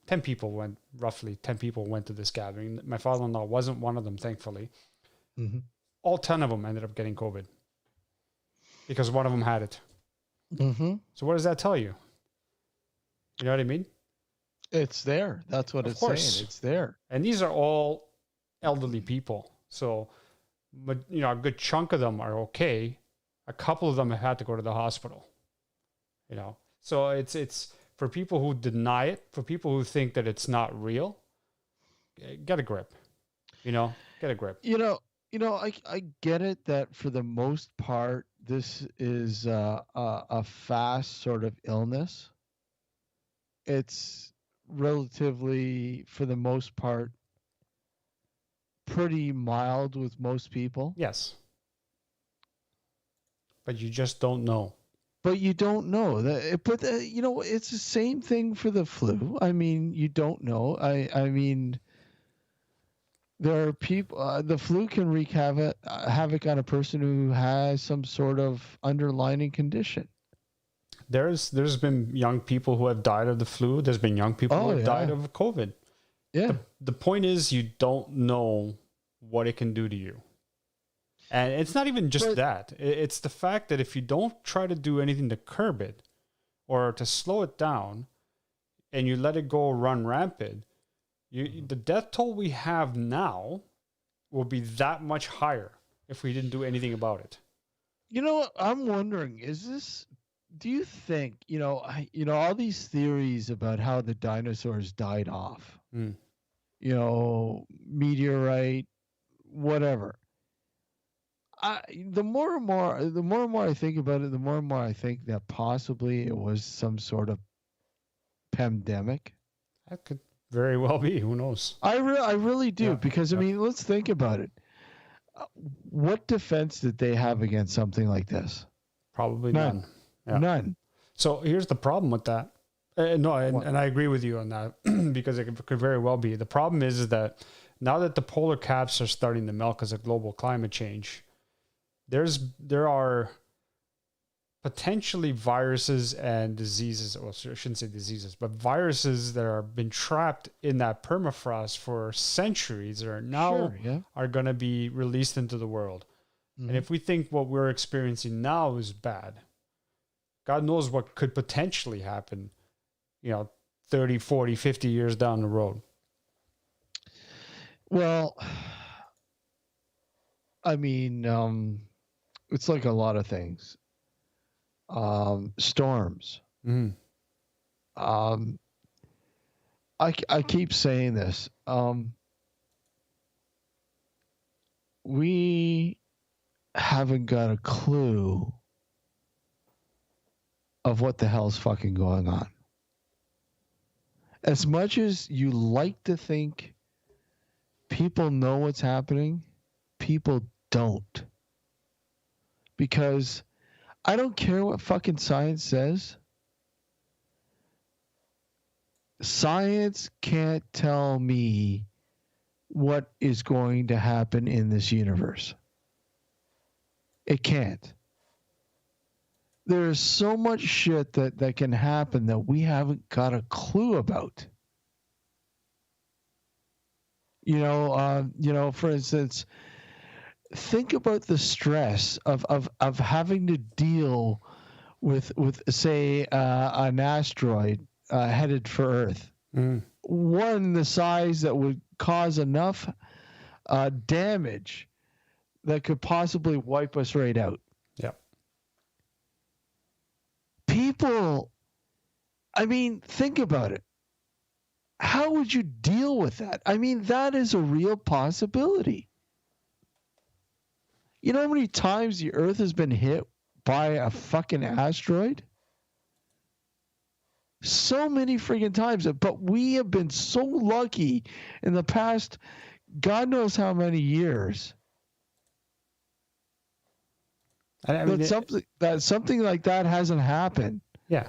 S5: Roughly 10 people went to this gathering. My father-in-law wasn't one of them, thankfully. All 10 of them ended up getting COVID because one of them had it. So what does that tell you? You know what I mean?
S4: It's there. That's what it's saying. It's there.
S5: And these are all elderly people. So, but a good chunk of them are okay. A couple of them have had to go to the hospital. So it's for people who deny it, for people who think that it's not real. Get a grip. Get a grip.
S4: I get it that for the most part, this is a fast sort of illness. It's relatively, for the most part, pretty mild with most people.
S5: Yes. But you just don't know.
S4: But you don't know. It's the same thing for the flu. I mean, you don't know. I mean, there are people, the flu can wreak havoc on a person who has some sort of underlying condition.
S5: There's been young people who have died of the flu. There's been young people who have died of COVID.
S4: Yeah.
S5: The point is, you don't know what it can do to you. And it's not even just that. It's the fact that if you don't try to do anything to curb it or to slow it down and you let it go run rampant, the death toll we have now will be that much higher if we didn't do anything about it.
S4: I'm wondering, do you think, all these theories about how the dinosaurs died off, meteorite, whatever. The more and more I think about it, the more and more I think that possibly it was some sort of pandemic.
S5: That could very well be. Who knows?
S4: I really do, because I mean, let's think about it. What defense did they have against something like this?
S5: Probably none. Yeah.
S4: None.
S5: So here's the problem with that. And I agree with you on that because it could very well be. The problem is that now that the polar caps are starting to melt because of global climate change, there are potentially viruses and diseases, or I shouldn't say diseases, but viruses that are been trapped in that permafrost for centuries that are now are going to be released into the world. Mm-hmm. And if we think what we're experiencing now is bad, God knows what could potentially happen, 30, 40, 50 years down the road.
S4: Well, I mean, it's like a lot of things. Storms.
S5: Mm.
S4: I keep saying this. We haven't got a clue of what the hell's fucking going on. As much as you like to think people know what's happening, people don't. Because I don't care what fucking science says. Science can't tell me what is going to happen in this universe. It can't. There's so much shit that can happen that we haven't got a clue about. For instance, think about the stress of having to deal with say an asteroid headed for Earth.
S5: Mm.
S4: One the size that would cause enough damage that could possibly wipe us right out.
S5: Yep.
S4: People, I mean, think about it. How would you deal with that? I mean, that is a real possibility. You know how many times the Earth has been hit by a fucking asteroid? So many freaking times. But we have been so lucky in the past, God knows how many years, that something like that hasn't happened.
S5: Yeah.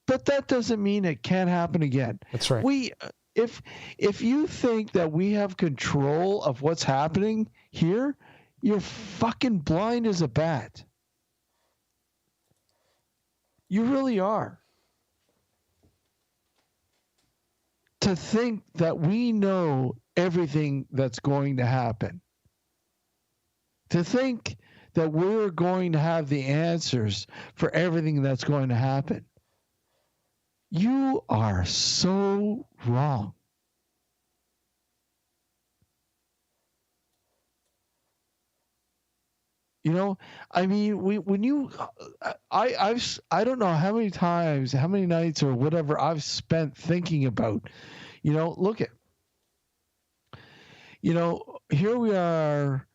S4: But that doesn't mean it can't happen again.
S5: That's right.
S4: If you think that we have control of what's happening here, you're fucking blind as a bat. You really are. To think that we know everything that's going to happen. To think that we're going to have the answers for everything that's going to happen. You are so wrong. I mean, I don't know how many times, how many nights or whatever I've spent thinking about, look at, here we are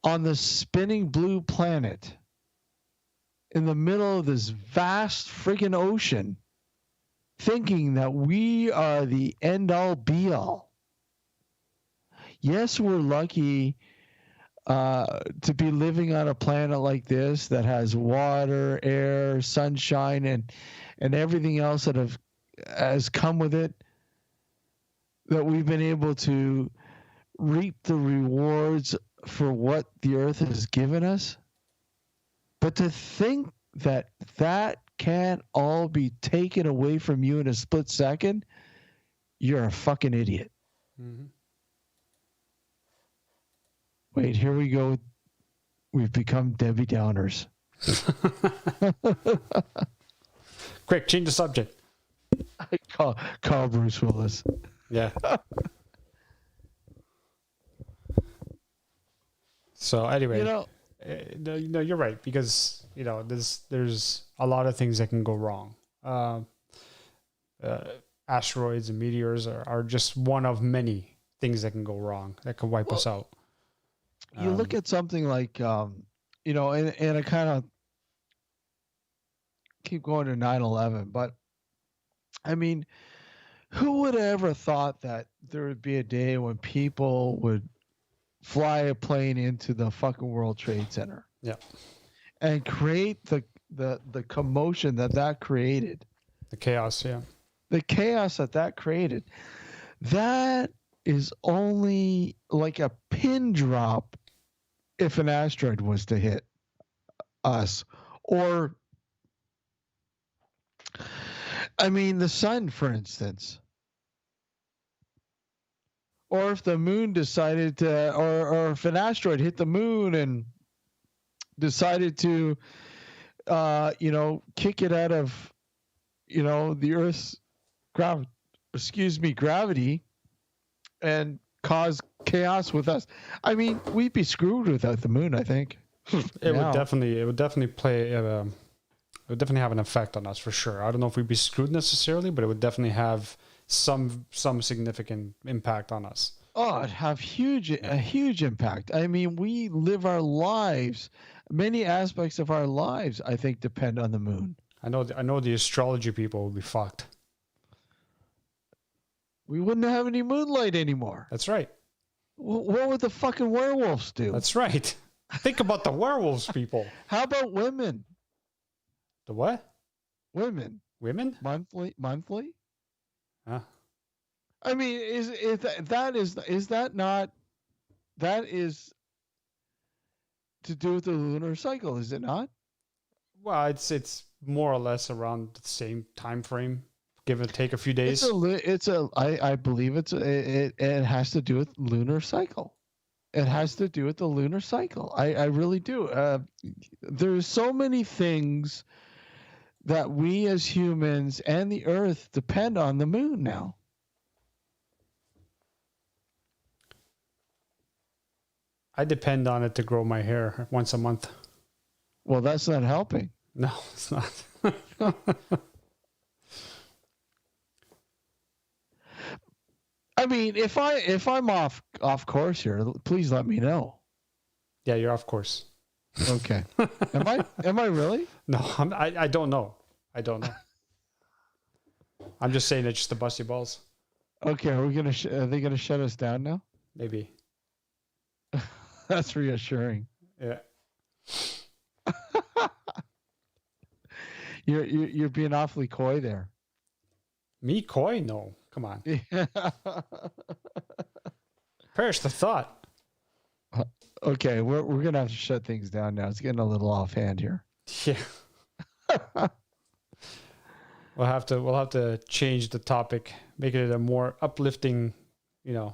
S4: on the spinning blue planet in the middle of this vast friggin' ocean, thinking that we are the end all be all. Yes, we're lucky to be living on a planet like this that has water, air, sunshine, and everything else that has come with it, that we've been able to reap the rewards for what the earth has given us. But to think that can't all be taken away from you in a split second, you're a fucking idiot.
S5: Mm-hmm.
S4: Wait, here we go. We've become Debbie Downers.
S5: Quick, change the subject.
S4: I call Bruce Willis.
S5: Yeah. So anyway, no, you're right, because there's a lot of things that can go wrong. Asteroids and meteors are just one of many things that can go wrong that can wipe us out.
S4: You look at something like, and I kind of keep going to 9/11, but I mean, who would have ever thought that there would be a day when people would fly a plane into the fucking World Trade Center?
S5: Yeah.
S4: And create the commotion that created.
S5: The chaos, yeah.
S4: The chaos that created. That is only like a pin drop if an asteroid was to hit us, or I mean, the sun, for instance. Or if the moon decided to, or if an asteroid hit the moon and decided to, kick it out of, the Earth's gravity and cause chaos with us. I mean, we'd be screwed without the moon, I think.
S5: It would definitely play. It would definitely have an effect on us for sure. I don't know if we'd be screwed necessarily, but it would definitely have some significant impact on us.
S4: Oh, it'd have a huge impact. I mean, we live our lives. Many aspects of our lives, I think, depend on the moon.
S5: I know the astrology people will be fucked.
S4: We wouldn't have any moonlight anymore.
S5: That's right.
S4: What would the fucking werewolves do?
S5: That's right. Think about the werewolves, people.
S4: How about women?
S5: The what?
S4: Women. Monthly?
S5: Huh?
S4: I mean, is that not to do with the lunar cycle, is it not?
S5: Well, it's more or less around the same time frame, give or take a few days.
S4: I believe it has to do with lunar cycle. It has to do with the lunar cycle. I really do. There's so many things that we as humans and the Earth depend on the moon now.
S5: I depend on it to grow my hair once a month.
S4: Well, that's not helping.
S5: No, it's not.
S4: I mean, if I'm off course here, please let me know.
S5: Yeah, you're off course.
S4: Okay. Am I really?
S5: No, I don't know. I don't know. I'm just saying it just to bust your balls.
S4: Okay, are they gonna shut us down now?
S5: Maybe.
S4: That's reassuring.
S5: Yeah.
S4: You're being awfully coy there.
S5: Me coy? No. Come on. Perish the thought.
S4: Okay, we're gonna have to shut things down now. It's getting a little offhand here.
S5: Yeah. We'll have to change the topic, make it a more uplifting. We don't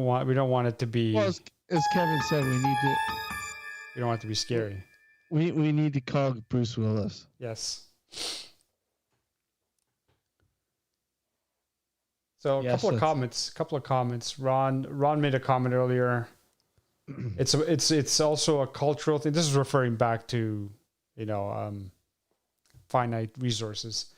S5: want it to be.
S4: Well, as Kevin said, we
S5: don't want it to be scary.
S4: We need to call Bruce Willis.
S5: Yes. So a couple of comments. Ron made a comment earlier. It's also a cultural thing. This is referring back to, finite resources.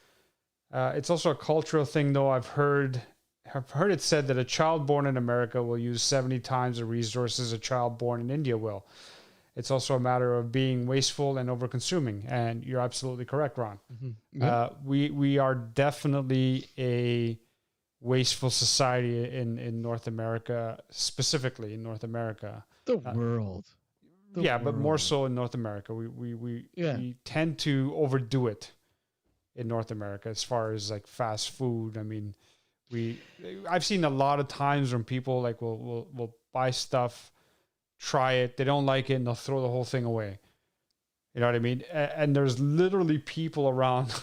S5: It's also a cultural thing, though. I've heard it said that a child born in America will use 70 times the resources a child born in India will. It's also a matter of being wasteful and over-consuming. And you're absolutely correct, Ron.
S4: Mm-hmm. Yep.
S5: We are definitely a wasteful society in North America, specifically in North America.
S4: The world.
S5: But more so in North America. We tend to overdo it in North America as far as like fast food. I mean, I've seen a lot of times when people like will buy stuff, try it, they don't like it, and they'll throw the whole thing away. You know what I mean? And there's literally people around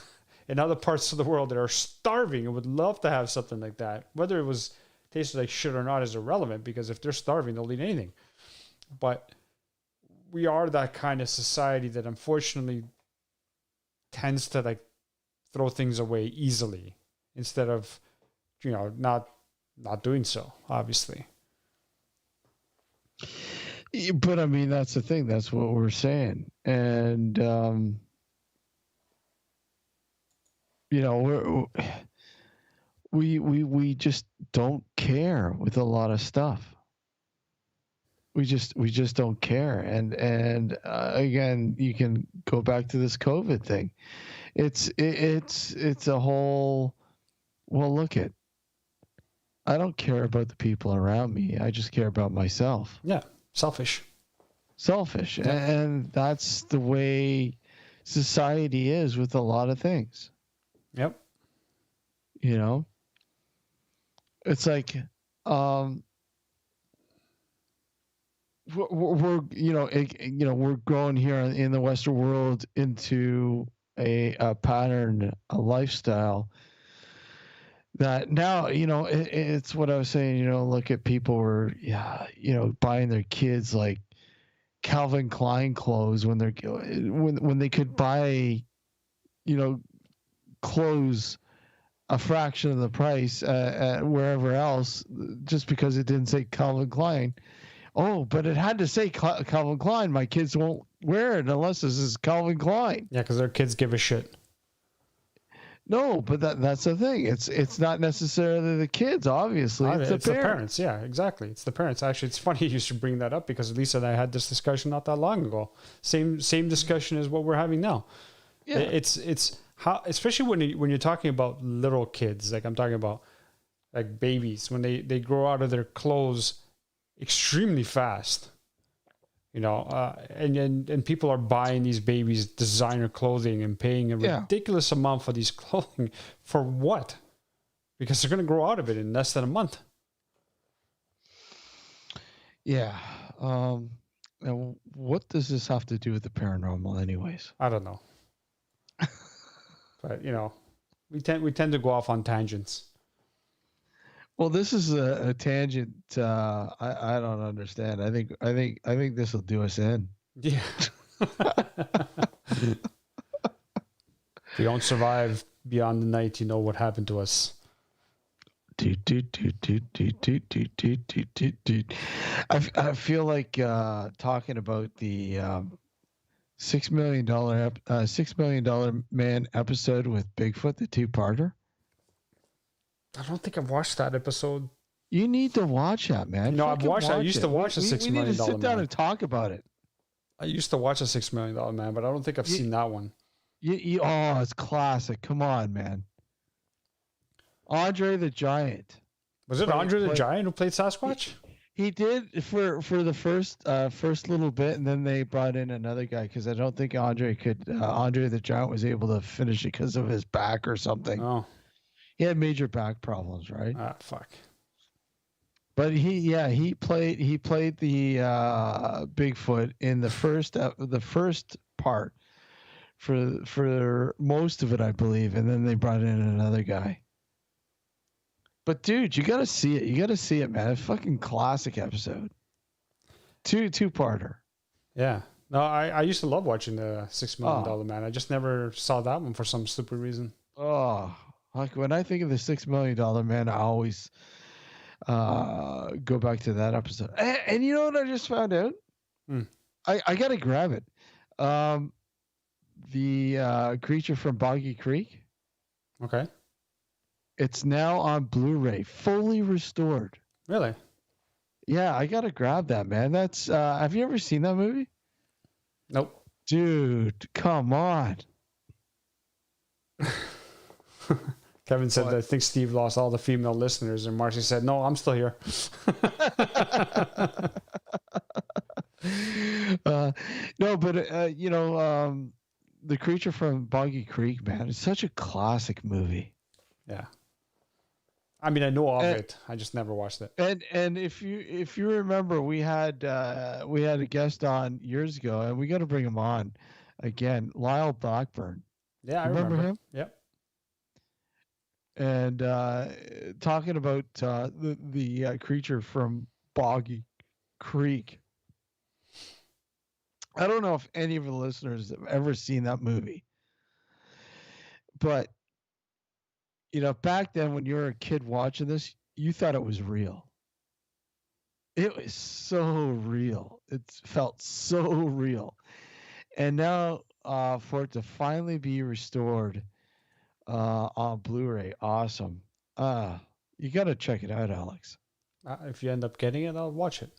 S5: in other parts of the world that are starving and would love to have something like that. Whether it tasted like shit or not is irrelevant, because if they're starving, they'll eat anything. But we are that kind of society that unfortunately tends to like throw things away easily instead of, not doing so, obviously.
S4: But I mean, that's the thing. That's what we're saying. And, we just don't care with a lot of stuff. We just don't care. And again, you can go back to this COVID thing. It's a whole, look at, I don't care about the people around me. I just care about myself.
S5: Yeah. Selfish.
S4: Yeah. And that's the way society is with a lot of things.
S5: Yep.
S4: It's like, we're growing here in the Western world into a pattern, a lifestyle that now, it's what I was saying, look at people were, yeah, buying their kids like Calvin Klein clothes when when they could buy, clothes a fraction of the price wherever else just because it didn't say Calvin Klein. Oh, but it had to say Calvin Klein. My kids won't wear it unless this is Calvin Klein.
S5: Yeah, because their kids give a shit.
S4: No, but that's the thing. It's not necessarily the kids, obviously. It's the
S5: parents. Yeah, exactly. It's the parents. Actually, it's funny you should bring that up because Lisa and I had this discussion not that long ago. Same discussion as what we're having now. Yeah. It's how, especially when you're talking about little kids, like I'm talking about like babies, when they grow out of their clothes extremely fast. And people are buying these babies designer clothing and paying a ridiculous amount for these clothing for what? Because they're going to grow out of it in less than a month.
S4: Yeah. Now, what does this have to do with the paranormal, anyways?
S5: I don't know. But we tend to go off on tangents.
S4: Well, this is a tangent. I don't understand. I think this will do us in.
S5: Yeah. If we don't survive beyond the night, you know what happened to us.
S4: I feel like talking about the $6 million man episode with Bigfoot, the two-parter.
S5: I don't think I've watched that episode.
S4: You need to watch that, man.
S5: No, I've watched that. I used to watch the $6 million man.
S4: We need to sit down and talk about it.
S5: I used to watch the $6 million man, but I don't think I've seen that one.
S4: Oh, it's classic. Come on, man. Andre the Giant.
S5: Was it Andre the Giant who played Sasquatch?
S4: He did for the first little bit, and then they brought in another guy because I don't think Andre the Giant was able to finish it because of his back or something.
S5: Oh.
S4: He had major back problems, right?
S5: Ah, fuck.
S4: But he played the Bigfoot in the first part for most of it, I believe, and then they brought in another guy. But dude, you gotta see it. You gotta see it, man. A fucking classic episode. Two-parter.
S5: Yeah. No, I used to love watching the $6 million man. I just never saw that one for some stupid reason.
S4: Oh. Like when I think of the $6 million man, I always go back to that episode. And you know what I just found out? I gotta grab it. The Creature from Boggy Creek.
S5: Okay.
S4: It's now on Blu-ray, fully restored.
S5: Really?
S4: Yeah, I gotta grab that, man. That's have you ever seen that movie?
S5: Nope.
S4: Dude, come on.
S5: Kevin said, I think Steve lost all the female listeners, and Marcy said, no, I'm still here.
S4: No, but, The Creature from Boggy Creek, man, it's such a classic movie.
S5: Yeah. I mean, I know of it. I just never watched it.
S4: And if you remember, we had a guest on years ago, and we got to bring him on again, Lyle Blackburn.
S5: Yeah, I remember
S4: him.
S5: Yep.
S4: And talking about the creature from Boggy Creek. I don't know if any of the listeners have ever seen that movie, but back then when you were a kid watching this, you thought it was real. It was so real. It felt so real. And now for it to finally be restored on Blu-ray, awesome. You got to check it out, Alex.
S5: If you end up getting it, I'll watch it.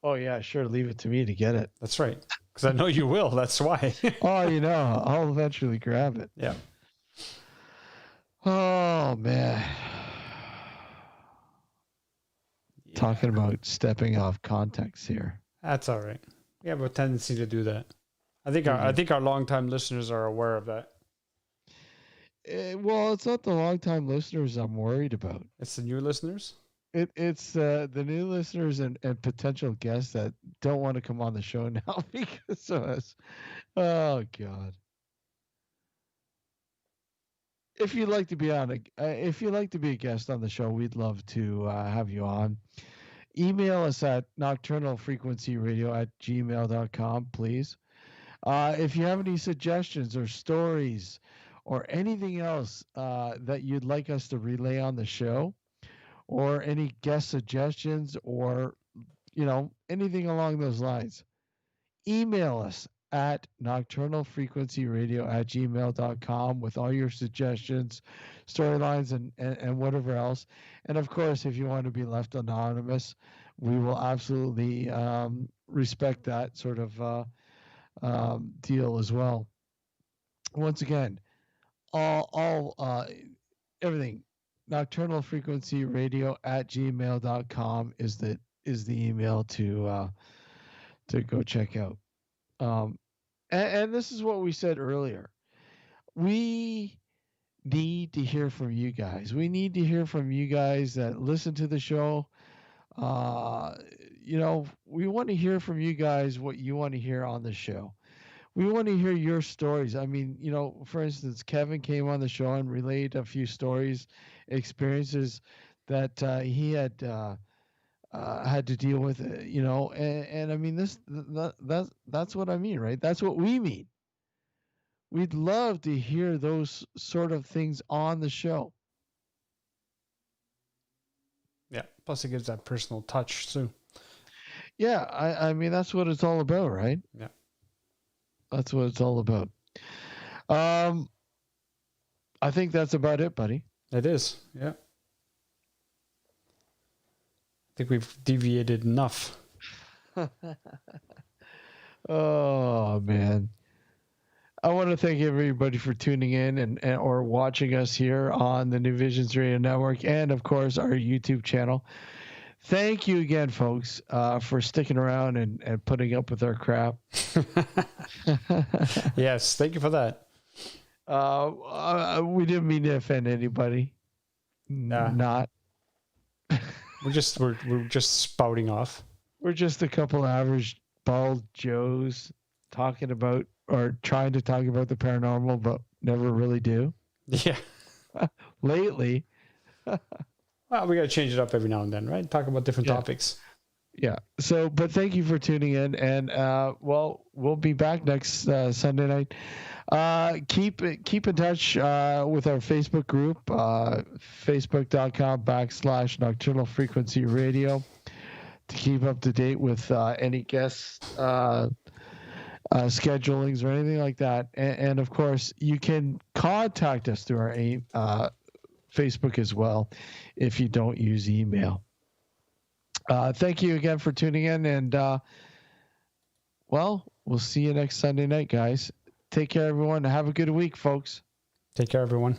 S4: Oh yeah, sure. Leave it to me to get it.
S5: That's right, because I know you will. That's why.
S4: Oh, I'll eventually grab it.
S5: Yeah.
S4: Oh man. Yeah. Talking about stepping off context here.
S5: That's all right. We have a tendency to do that. I think our longtime listeners are aware of that.
S4: Well, it's not the longtime listeners I'm worried about.
S5: It's the new listeners?
S4: It's the new listeners and potential guests that don't want to come on the show now because of us. Oh, God. if you'd like to be if you'd like to be a guest on the show, we'd love to have you on. Email us at nocturnalfrequencyradio@gmail.com, please. If you have any suggestions or stories or anything else that you'd like us to relay on the show, or any guest suggestions, or anything along those lines, email us at nocturnalfrequencyradio@gmail.com with all your suggestions, storylines, and whatever else. And of course, if you want to be left anonymous, we will absolutely respect that sort of deal as well. Once again, everything, nocturnalfrequencyradio@gmail.com is the email to go check out. And this is what we said earlier. We need to hear from you guys. We need to hear from you guys that listen to the show. We want to hear from you guys what you want to hear on the show. We want to hear your stories. I mean, for instance, Kevin came on the show and relayed a few stories, experiences that he had to deal with, and I mean, that's what I mean, right? That's what we mean. We'd love to hear those sort of things on the show.
S5: Yeah. Plus, it gives that personal touch too.
S4: Yeah, I mean, that's what it's all about, right?
S5: Yeah.
S4: That's what it's all about. I think that's about it, buddy.
S5: It is. Yeah. I think we've deviated enough.
S4: Oh, man. I want to thank everybody for tuning in and or watching us here on the New Visions Radio Network and, of course, our YouTube channel. Thank you again, folks, for sticking around and putting up with our crap.
S5: Yes, thank you for that.
S4: We didn't mean to offend anybody. Not.
S5: We're just spouting off.
S4: We're just a couple average bald Joes talking about or trying to talk about the paranormal, but never really do.
S5: Yeah.
S4: Lately.
S5: Well, we got to change it up every now and then, right? Talk about different topics.
S4: Yeah. So, but thank you for tuning in, and we'll be back next Sunday night. Keep in touch with our Facebook group, facebook.com/Nocturnal Frequency Radio, to keep up to date with any guest schedulings or anything like that. And of course, you can contact us through our Facebook as well if you don't use email. Thank you again for tuning in, and we'll see you next Sunday night, guys. Take care, everyone. Have a good week, folks.
S5: Take care, everyone.